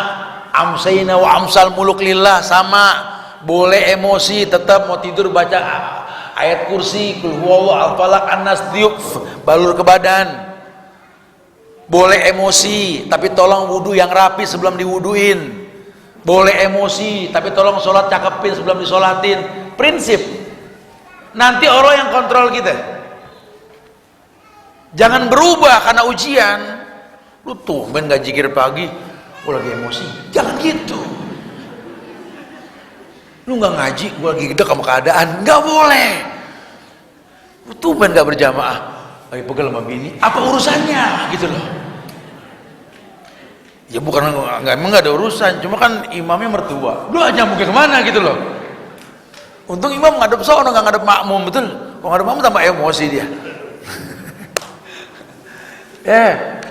S1: amsayna wa amsal muluk lillah sama. Boleh emosi, tetap mau tidur baca ayat kursi, kul huwallahu al-falaq an-nas diuf, balur ke badan. Boleh emosi, tapi tolong wudu yang rapi sebelum diwuduin. Boleh emosi, tapi tolong sholat cakepin sebelum disolatin. Prinsip. Nanti Allah yang kontrol kita. Jangan berubah karena ujian. Lu tumben gak zikir pagi, gua lagi emosi. Jangan gitu. Lu gak ngaji, gua lagi gede sama keadaan. Gak boleh. Lu tumben gak berjamaah, lagi pegel sama bini. Apa urusannya? Gitu loh. Ya bukan, emang gak ada urusan, cuma kan imamnya mertua. Lu aja mungkin kemana gitu loh. Untung imam ngadep sono, gak ngadep makmum, betul. Kalau ngadep makmum tambah emosi dia.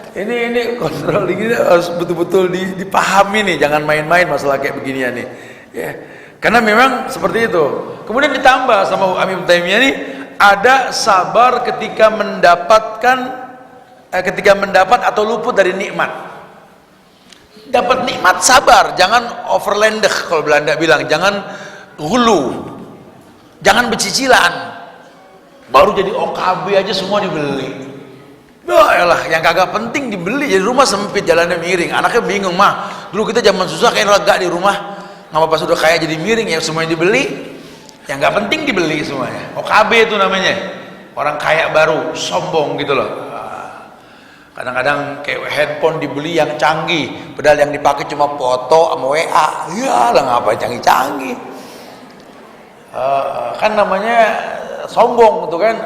S1: Ini kontrol ini harus betul-betul dipahami nih, jangan main-main masalah kayak beginian nih. Ya, karena memang seperti itu. Kemudian ditambah sama Ibnu Taimiyah nih, ada sabar ketika mendapat atau luput dari nikmat. Dapat nikmat sabar, jangan overlandek kalau Belanda bilang, jangan hulu, jangan becicilan. Baru jadi OKB aja semua dibeli. Yaelah, yang kagak penting dibeli, jadi rumah sempit, jalannya miring, anaknya bingung. Mah dulu kita zaman susah kayak lega di rumah, ngapa pas udah kaya jadi miring, ya semuanya dibeli, yang nggak penting dibeli semuanya. OKB itu namanya, orang kaya baru, sombong gitu loh. Kadang-kadang kayak handphone dibeli yang canggih, padahal yang dipakai cuma foto sama WA. Ya lah, ngapain canggih-canggih? Kan namanya sombong gitu kan.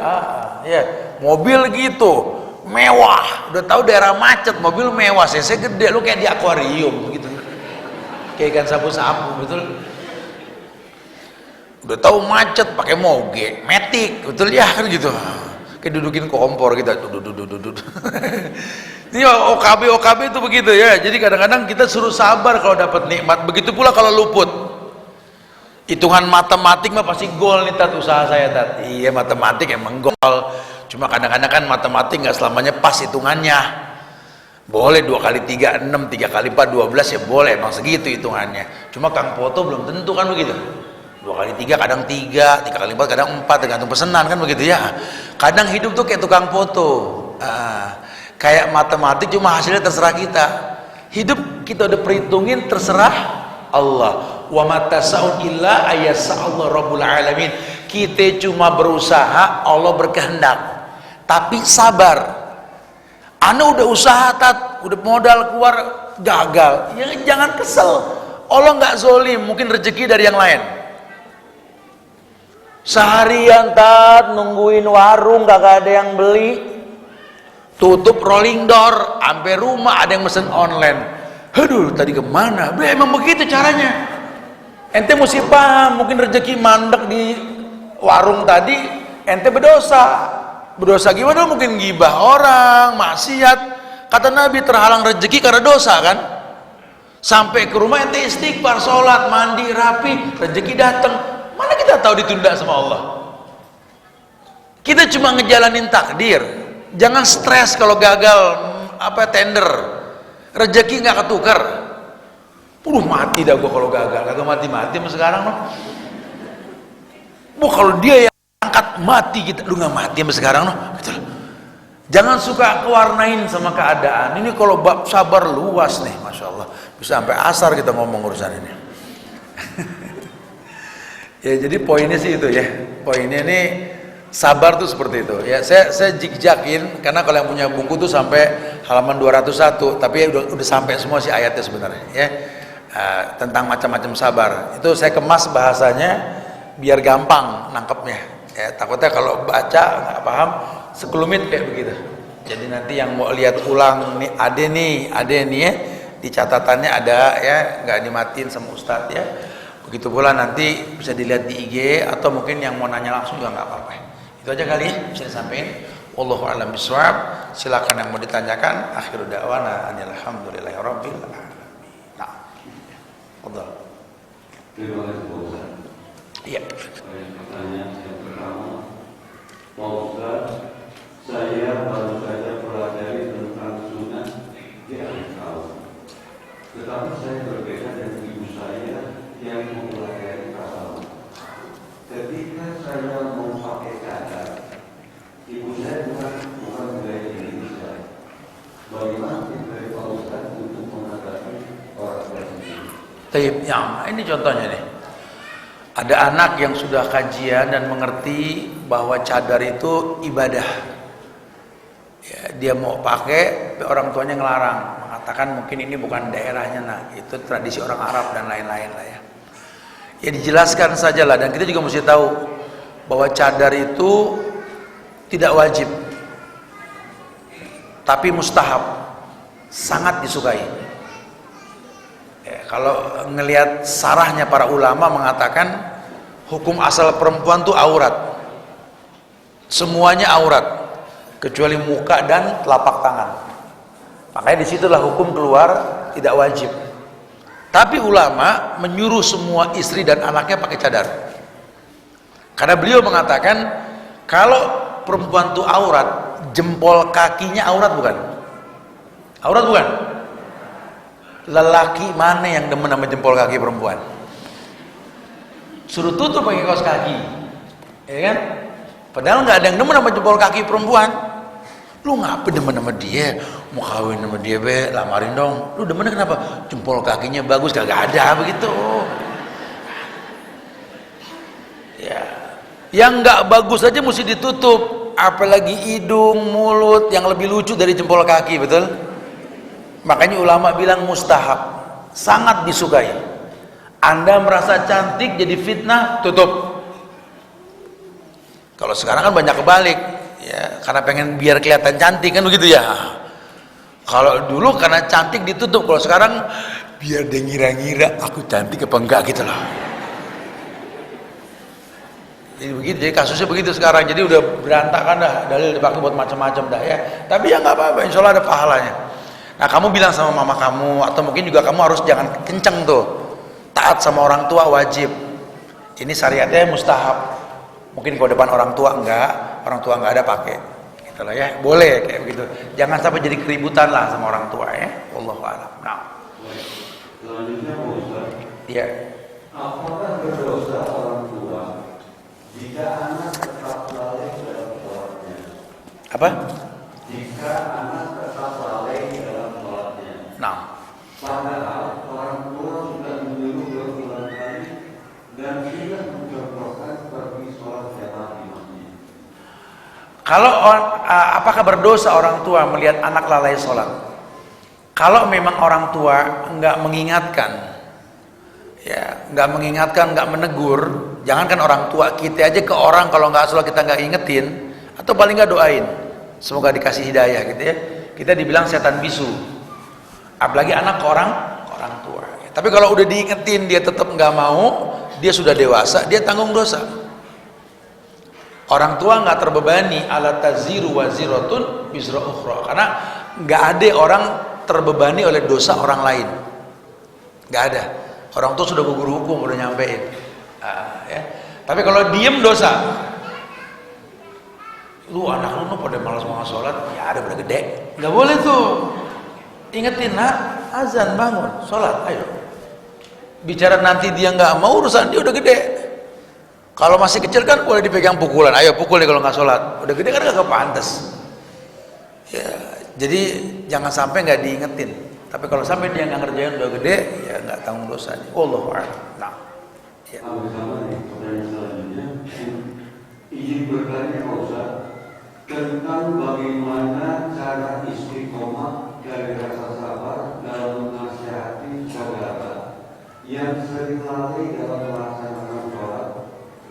S1: Ya, mobil gitu, mewah. Udah tahu daerah macet, mobil mewah, CC gede, lu kayak di akuarium gitu. Kayak ikan sapu-sapu, betul. Udah tahu macet, pakai moge, matic, betul ya kan gitu. Kayak dudukin kompor kita, duduk. Ini OKB itu begitu ya. Jadi kadang-kadang kita suruh sabar kalau dapat nikmat. Begitu pula kalau luput. Hitungan matematik mah pasti gol nih, tat, usaha saya, tat. Iya, matematik emang gol. Cuma kadang-kadang kan matematik nggak selamanya pas hitungannya. Boleh 2 kali 3 6, 3 kali 4 12 ya boleh, emang segitu hitungannya. Cuma Kang Foto belum tentu kan begitu. 2 kali 3 kadang 3, 3 kali 4 kadang 4, tergantung pesanan kan begitu ya. Kadang hidup tuh kayak tukang foto, kayak matematik cuma hasilnya terserah kita. Hidup kita udah perhitungin, terserah Allah. Wa matasaun illa ayasallahu rabbul alamin. Kita cuma berusaha, Allah berkehendak. Tapi sabar. Anda udah usaha, tat, udah modal keluar gagal, ya jangan kesel. Allah nggak zolim, mungkin rezeki dari yang lain. Seharian, tat, nungguin warung kagak ada yang beli, tutup rolling door, sampai rumah ada yang mesen online. Aduh, tadi kemana? Emang begitu caranya. Ente mesti paham, mungkin rezeki mandek di warung tadi, ente berdosa gimana? Mungkin gibah orang, maksiat. Kata Nabi, terhalang rezeki karena dosa kan. Sampai ke rumah ente istighfar, sholat, mandi, rapi, rezeki datang. Mana kita tahu ditunda sama Allah? Kita cuma ngejalanin takdir. Jangan stres kalau gagal tender, rezeki nggak ketukar. Mati dah gua kalau gagal. Kagak mati-mati sama sekarang loh. Kalau dia yang angkat mati kita, lu nggak mati sama sekarang loh. Betul. Jangan suka kewarnain sama keadaan. Ini kalau bab sabar luas nih, masya Allah. Bisa sampai asar kita ngomong urusan ini. Ya, jadi poinnya sih itu ya. Poinnya ini sabar tuh seperti itu. Ya, saya jik-jakin karena kalau yang punya buku tuh sampai halaman 201, tapi ya udah sampai semua sih ayatnya sebenarnya ya. Tentang macam-macam sabar. Itu saya kemas bahasanya biar gampang nangkepnya. Ya, takutnya kalau baca nggak paham sekelumit kayak begitu. Jadi nanti yang mau lihat ulang nih, ada nih ya, di catatannya ada ya, nggak dimatiin sama Ustadz ya. Begitu pula nanti bisa dilihat di IG atau mungkin yang mau nanya langsung juga nggak apa-apa. Itu aja kali ya bisa disampaikan. Wallahu a'lam bishawab. Silakan yang mau ditanyakan. Akhirul da'wana alhamdulillahirabbil alamin. Nah. Fadhal.
S2: Terima kasih Pak Ustaz.
S1: Iya.
S2: Pertanyaan yang pertama, Pak Ustaz, saya baru saja pelajari tentang sunat di akhir tahun. Tetapi saya berbeda dengan ibu saya yang mempelajari tasawuf. Ketika saya mau pakai cadar, ibu saya bukan wilayah Indonesia. Bagaimana dari Pak Ustaz untuk menghadapi orang tersebut?
S1: Taib, ya, ini contohnya nih. Ada anak yang sudah kajian dan mengerti bahwa cadar itu ibadah. Ya, dia mau pakai, tapi orang tuanya ngelarang, mengatakan mungkin ini bukan daerahnya, nah itu tradisi orang Arab dan lain-lain lah ya. Ya dijelaskan sajalah, dan kita juga mesti tahu bahwa cadar itu tidak wajib, tapi mustahab, sangat disukai. Kalau ngelihat sarahnya para ulama mengatakan hukum asal perempuan itu aurat, semuanya aurat kecuali muka dan telapak tangan. Makanya disitulah hukum keluar tidak wajib. Tapi ulama menyuruh semua istri dan anaknya pakai cadar, karena beliau mengatakan kalau perempuan itu aurat, jempol kakinya aurat bukan? Aurat bukan? Lelaki mana yang demen sama jempol kaki perempuan? Suruh tutup pakai kaos kaki, ya kan? Padahal nggak ada yang demen sama jempol kaki perempuan. Lu ngapa demen sama dia? Mau kawin sama dia be, lamarin dong. Lu demennya kenapa? Jempol kakinya bagus, gak ada begitu. Ya, yang nggak bagus aja mesti ditutup, apalagi hidung, mulut yang lebih lucu dari jempol kaki, betul? Makanya ulama bilang mustahab, sangat disukai. Anda merasa cantik jadi fitnah, tutup. Kalau sekarang kan banyak kebalik, ya, karena pengen biar kelihatan cantik kan begitu ya. Kalau dulu karena cantik ditutup, kalau sekarang biar dia ngira-ngira aku cantik apa enggak gitu loh. Jadi begitu, jadi kasusnya begitu sekarang. Jadi udah berantakan dah, dalil dipakai buat macam-macam dah ya. Tapi ya nggak apa-apa, insya Allah ada pahalanya. Nah kamu bilang sama mama kamu, atau mungkin juga kamu harus jangan kenceng tuh, taat sama orang tua wajib. Ini syariatnya mustahab. Mungkin kalau depan orang tua enggak ada pakai, gitulah ya, boleh kayak begitu. Jangan sampai jadi keributan lah sama orang tua ya. Wallahu a'lam. Nah,
S2: selanjutnya Pak Ustaz,
S1: ya.
S2: apakah berdosa orang tua jika anak tetap lalai dalam sholatnya?
S1: Apa?
S2: Jika anak tetap lalai dalam sholatnya.
S1: Nah,
S2: Padahal orang tua sudah menyuruh berulang kali dan tidak mencontohkan pergi sholat jamaah di masjid.
S1: kalau apakah berdosa orang tua melihat anak lalai sholat? Kalau memang orang tua nggak mengingatkan, ya nggak mengingatkan, nggak menegur, jangankan orang tua, kita aja ke orang kalau nggak sholat kita nggak ingetin, atau paling nggak doain, semoga dikasih hidayah gitu ya. Kita dibilang setan bisu, apalagi anak ke orang tua. Tapi kalau udah diingetin dia tetap nggak mau, dia sudah dewasa, dia tanggung dosa. Orang tua nggak terbebani, ala taziru waziratun wizra ukhra, karena nggak ada orang terbebani oleh dosa orang lain, nggak ada. Orang tua sudah gugur hukum, udah nyampein. Ya. Tapi kalau diem dosa, lu anak lu pada malas-malas sholat, ya ada udah gede, nggak boleh tuh. Ingetin, nak, azan bangun, sholat, ayo. Bicara nanti dia nggak mau, urusan dia udah gede. Kalau masih kecil kan boleh dipegang pukulan, ayo pukul nih kalau nggak sholat. Udah gede kan nggak pantas. Ya, jadi jangan sampai nggak diingetin. Tapi kalau sampai dia nggak ngerjain udah gede, ya nggak tanggung dosanya. Wallahu a'lam. Nah, ya.
S2: Sama nih pertanyaan selanjutnya. Izin bertanya Pak Ustaz tentang bagaimana cara istiqomah dari rasa sabar dalam menasihati saudara yang sering lalai dalam melaksanakan sholat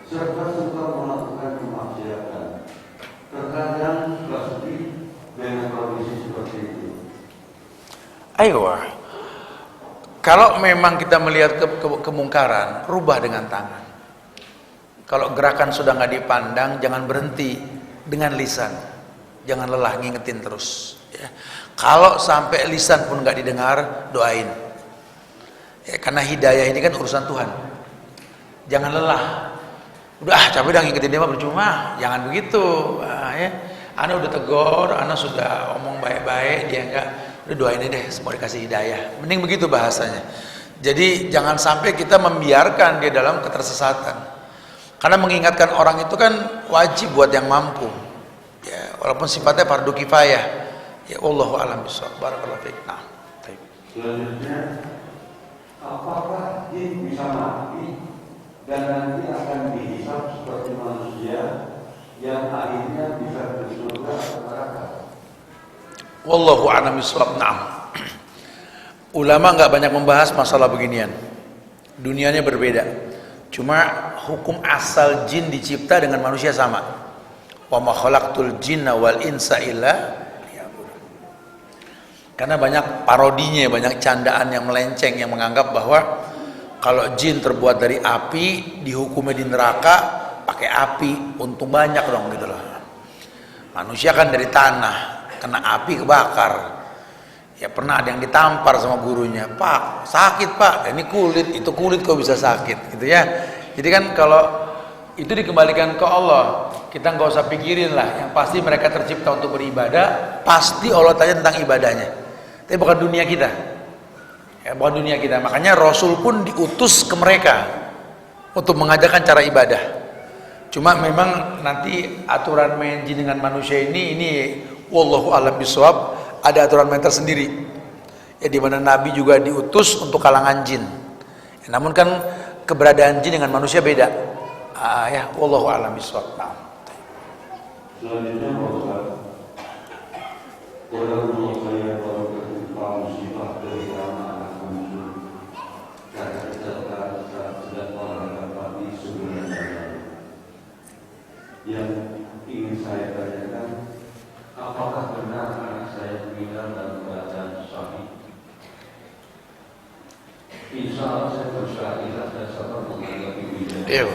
S2: serta suka melakukan kemaksiatan. Terkadang suka sedih dengan kondisi seperti itu.
S1: Ayo, kalau memang kita melihat kemungkaran, rubah dengan tangan. Kalau gerakan sudah nggak dipandang, jangan berhenti dengan lisan. Jangan lelah ngingetin terus. Ya. Kalau sampai lisan pun nggak didengar, doain. Ya, karena hidayah ini kan urusan Tuhan. Jangan lelah. Udah capek dah ngingetin dia mah percuma. Jangan begitu. Ya. Ana udah tegur, ana sudah omong baik-baik, dia enggak. Udah doain deh, semoga dikasih hidayah. Mending begitu bahasanya. Jadi jangan sampai kita membiarkan dia dalam ketersesatan. Karena mengingatkan orang itu kan wajib buat yang mampu. Ya, walaupun sifatnya fardu kifayah. Ya, wallahu a'lam bishawab. Barakallahu fiik. Nah, baik.
S2: Selanjutnya, apakah jin bisa mati dan nanti akan dihisab seperti manusia yang akhirnya bisa ke surga atau neraka?
S1: Wallahu a'lam bishawab. Na'am. Ulama nggak banyak membahas masalah beginian. Dunianya berbeda. Cuma hukum asal jin dicipta dengan manusia sama. Wa ma khalaqtul jinna wal insa illa liya'budun. Karena banyak parodinya, banyak candaan yang melenceng yang menganggap bahwa kalau jin terbuat dari api, dihukumnya di neraka pakai api, untung banyak dong gitu loh. Manusia kan dari tanah, kena api kebakar. Ya pernah ada yang ditampar sama gurunya, "Pak, sakit Pak." Ini kulit, itu kulit kok bisa sakit gitu ya. Jadi kan kalau itu dikembalikan ke Allah, kita nggak usah pikirin lah. Yang pasti mereka tercipta untuk beribadah, pasti Allah tanya tentang ibadahnya. Tapi bukan dunia kita. Ya, bukan dunia kita. Makanya Rasul pun diutus ke mereka untuk mengajarkan cara ibadah. Cuma memang nanti aturan main jin dengan manusia ini wallahu a'lam bishawab, ada aturan main tersendiri. Ya di mana Nabi juga diutus untuk kalangan jin. Ya, namun kan keberadaan jin dengan manusia beda. Ya wallahu a'lam bishawab. Nah.
S2: Selanjutnya Ustaz, orang tua saya baru tertimpa musibah dari anak muncul karena kecelakaan saat sedang olahraga pagi sebulan lalu. Yang ingin saya tanyakan, apakah benar anak saya meninggal dalam keadaan syahid? Insya Allah saya berusaha ikhlas dan sabar menghadapi ujian.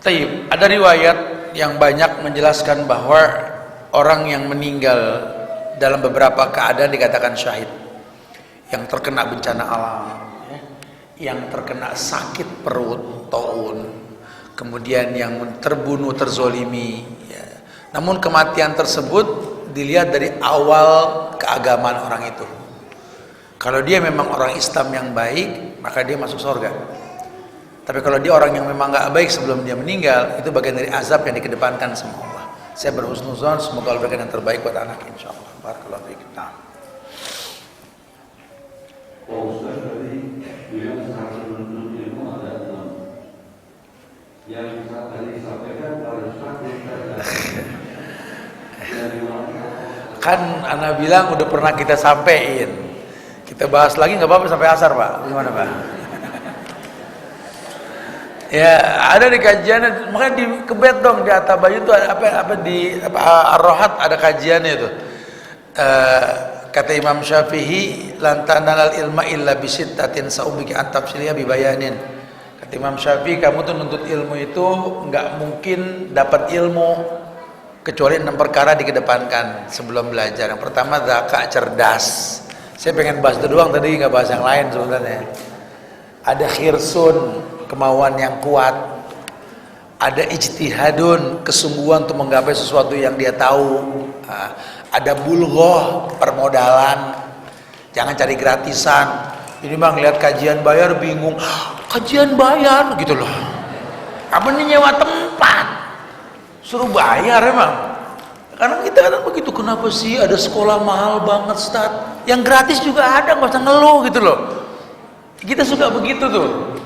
S1: Taib, ada riwayat yang banyak menjelaskan bahwa orang yang meninggal dalam beberapa keadaan dikatakan syahid. Yang terkena bencana alam, yang terkena sakit perut, taun, kemudian yang terbunuh, terzolimi. Ya. Namun kematian tersebut dilihat dari awal keagamaan orang itu. Kalau dia memang orang Islam yang baik, maka dia masuk surga. Tapi kalau dia orang yang memang nggak baik sebelum dia meninggal, itu bagian dari azab yang dikedepankan sama Allah. Saya berhusnuzon, semoga Allah berikan yang terbaik buat anak, insya Allah. Barakallahu fiik. Nah.
S2: Pak Ustaz tadi bilang syarat menuntut ilmu ada 6. Yang tadi disampaikan harus sakit
S1: Kan anak bilang udah pernah kita sampein. Kita bahas lagi nggak apa-apa sampai asar Pak. Gimana Pak? Ya ada di kajian, makanya di kebet dong di Atabayu itu apa di Ar-Rohat ada kajiannya itu. Kata Imam Syafi'i, lantanal ilma illa bisittatin saubiki antafsiliya bibayanin. Kata Imam Syafi'i, kamu tuh nuntut ilmu itu nggak mungkin dapat ilmu kecuali 6 perkara dikedepankan sebelum belajar. Yang pertama zaka, cerdas. Saya pengen bahas itu doang tadi, nggak bahas yang lain sebenarnya. Ada khirsun, kemauan yang kuat. Ada ijtihadun, kesungguhan untuk menggapai sesuatu yang dia tahu. Ada bulghoh, permodalan. Jangan cari gratisan. Ini bang lihat kajian bayar bingung. Kajian bayar gitu loh. Apa ini nyewa tempat? Suruh bayar emang. Karena kita kadang begitu, kenapa sih ada sekolah mahal banget Ustaz? Yang gratis juga ada, nggak usah ngeluh gitu loh. Kita suka begitu tuh.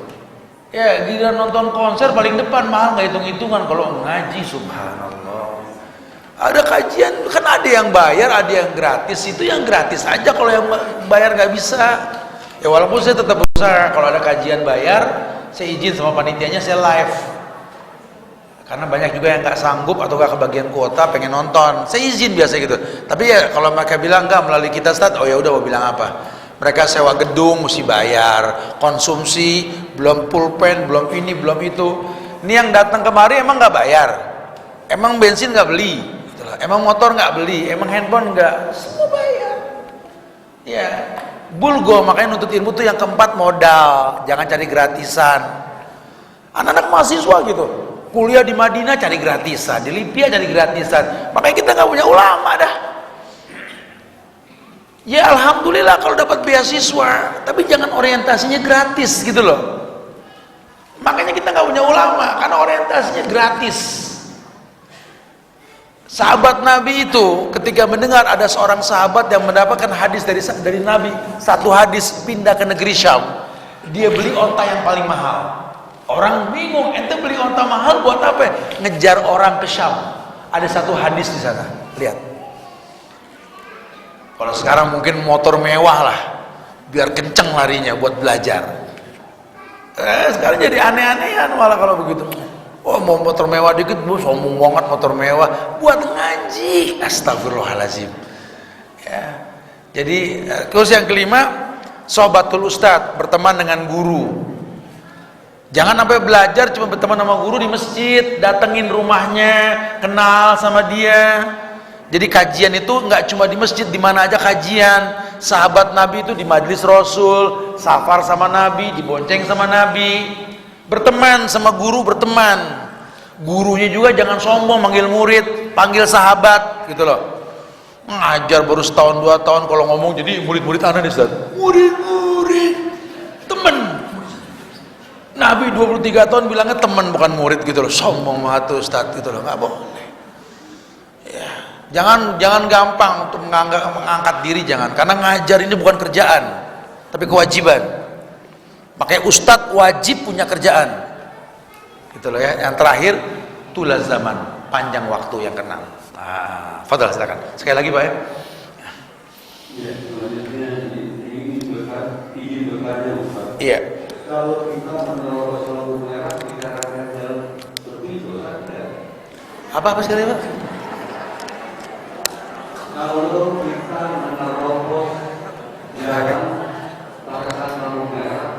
S1: Ya, dia nonton konser paling depan mahal, nggak hitung-hitungan. Kalau ngaji, subhanallah. Ada kajian, kan ada yang bayar, ada yang gratis. Itu yang gratis aja, kalau yang bayar nggak bisa. Ya walaupun saya tetap berusaha, kalau ada kajian bayar, saya izin sama panitianya, saya live. Karena banyak juga yang nggak sanggup atau nggak kebagian kuota pengen nonton, saya izin biasa gitu. Tapi ya kalau mereka bilang nggak melalui kita Ustaz, oh ya udah mau bilang apa? Mereka sewa gedung mesti bayar, konsumsi belum pulpen, belum ini, belum itu. Ini yang datang kemari emang nggak bayar, emang bensin nggak beli, emang motor nggak beli, emang handphone nggak, semua bayar. Ya, bulgo, makanya nuntut ilmu tuh yang keempat modal, jangan cari gratisan. Anak-anak mahasiswa gitu. Kuliah di Madinah cari gratisan, di Libya cari gratisan. Makanya kita nggak punya ulama dah. Ya alhamdulillah kalau dapat beasiswa, tapi jangan orientasinya gratis gitu loh. Makanya kita nggak punya ulama karena orientasinya gratis. Sahabat Nabi itu ketika mendengar ada seorang sahabat yang mendapatkan hadis dari Nabi, satu hadis pindah ke negeri Syam, dia beli onta yang paling mahal. Orang bingung, ente beli onta mahal buat apa? Ngejar orang ke Syam. Ada satu hadis di sana. Lihat. Kalau sekarang mungkin motor mewah lah, biar kenceng larinya buat belajar. Sekarang jadi aneh-anehan malah kalau begitu. Oh, mau motor mewah dikit, bu, sombong banget motor mewah buat ngaji. Astagfirullahaladzim. Ya. Jadi terus yang kelima, sohbatul ustadz, berteman dengan guru. Jangan sampai belajar cuma berteman sama guru di masjid, datengin rumahnya, kenal sama dia. Jadi kajian itu nggak cuma di masjid, di mana aja kajian. Sahabat Nabi itu di majelis Rasul, safar sama Nabi, dibonceng sama Nabi. Berteman sama guru, berteman. Gurunya juga jangan sombong manggil murid, panggil sahabat gitu loh. Ngajar baru setahun 2 tahun kalau ngomong jadi murid-murid aneh nih Ustaz. Murid-murid, temen. Nabi 23 tahun bilangnya teman bukan murid gitu loh. Sombong banget tuh Ustaz gitu loh, nggak boleh. Ya, jangan gampang untuk mengangkat diri, jangan. Karena ngajar ini bukan kerjaan, tapi kewajiban. Makanya ustadz wajib punya kerjaan gitu loh ya. Yang terakhir tulaz zaman, panjang waktu yang kenal. Fadal silakan sekali lagi Pak ya.
S2: Ya, selanjutnya ingin bertanya Ustaz.
S1: Iya.
S2: Kalau kita menerobos lampu merah dikarenakan jalan seperti itu ada.
S1: Apa sekali Pak?
S2: Kalau kita menerobos jalan pada saat lampu merah,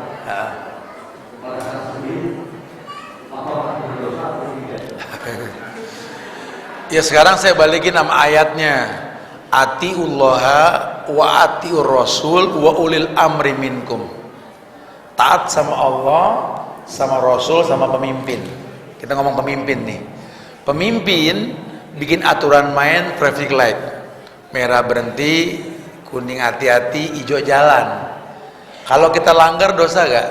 S2: pada saat sendiri, apakah berdosa atau tidak?
S1: Ya sekarang saya balikin nama ayatnya. Atiullaha wa atiur rasul wa ulil amri minkum. Taat sama Allah, sama Rasul, sama pemimpin. Kita ngomong pemimpin nih. Pemimpin bikin aturan main traffic light. Merah berhenti, kuning hati-hati, hijau jalan. Kalau kita langgar dosa gak?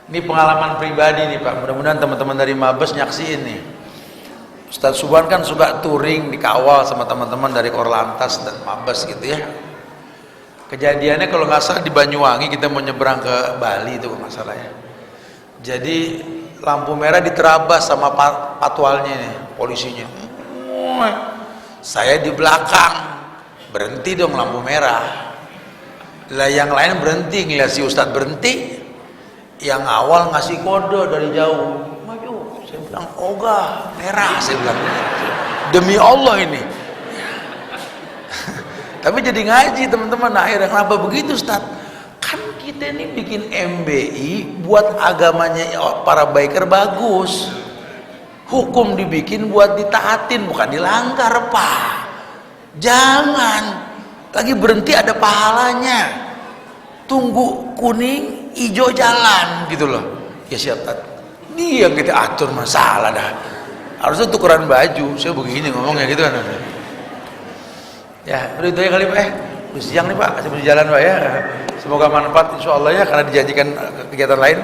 S1: Ini pengalaman pribadi nih Pak. Mudah-mudahan teman-teman dari Mabes nyaksiin nih. Ustadz Subhan kan suka touring, dikawal sama teman-teman dari Korlantas dan Mabes gitu ya. Kejadiannya kalau nggak salah di Banyuwangi, kita mau nyebrang ke Bali itu nggak salah ya. Jadi lampu merah diterabas sama patwalnya nih, polisinya. Saya di belakang, berhenti dong lampu merah. Lah yang lain berhenti, ngeliat si Ustadz berhenti. Yang awal ngasih kode dari jauh, maju. Saya bilang, ogah merah. Saya bilang, demi Allah ini. Tapi jadi ngaji teman-teman. Akhirnya kenapa begitu Ustaz? Kan kita ini bikin MBI buat agamanya para biker bagus. Hukum dibikin buat ditaatin, bukan dilanggar Pak. Jangan. Lagi berhenti ada pahalanya. Tunggu kuning, hijau jalan gitu loh. Ya siap. Dia yang kita atur, masalah dah. Harusnya tukeran baju. Saya begini ngomongnya gitu kan. Ya, udah itu ya kali Pak. Udah siang nih Pak, masih jalan Pak ya. Semoga manfaat insya Allah ya, karena dijanjikan kegiatan lain.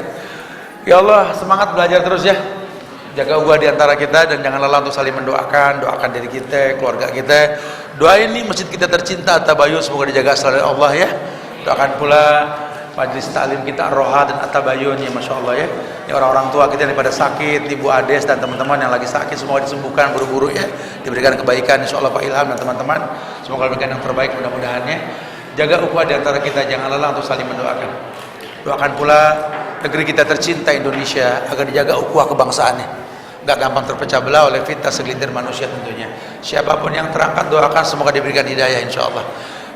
S1: Ya Allah, semangat belajar terus ya. Jaga ukhuwah di antara kita dan jangan lelah untuk saling mendoakan, doakan diri kita, keluarga kita. Doain nih masjid kita tercinta At-Tabayyun, semoga dijaga selalu Allah ya. Doakan pula majelis taklim kita Ar-Roha dan At-Tabayyun ya, Masya Allah ya. Ini orang-orang tua kita yang pada sakit, Ibu Ades dan teman-teman yang lagi sakit, semoga disembuhkan buru-buru ya, diberikan kebaikan insya Allah Pak Ilham dan teman-teman, semoga diberikan yang terbaik mudah-mudahannya. Jaga ukhuwah di antara kita, jangan lelah untuk saling mendoakan. Doakan pula negeri kita tercinta Indonesia agar dijaga ukhuwah kebangsaannya, gak gampang terpecah belah oleh fitnah segelintir manusia tentunya. Siapapun yang terangkat, doakan semoga diberikan hidayah insya Allah.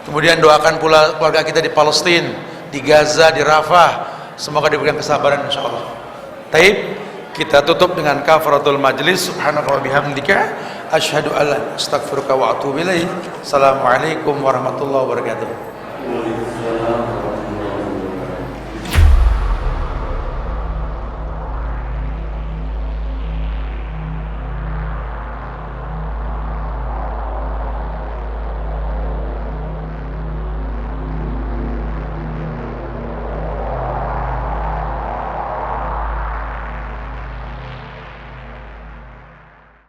S1: Kemudian doakan pula keluarga kita di Palestina, di Gaza, di Rafah, semoga diberikan kesabaran insya Allah. Taib, kita tutup dengan kafaratul majlis. Subhanaka wa bihamdika asyhadu an la ilaha illa anta astaghfiruka wa atubu ilaik. Assalamualaikum warahmatullahi wabarakatuh.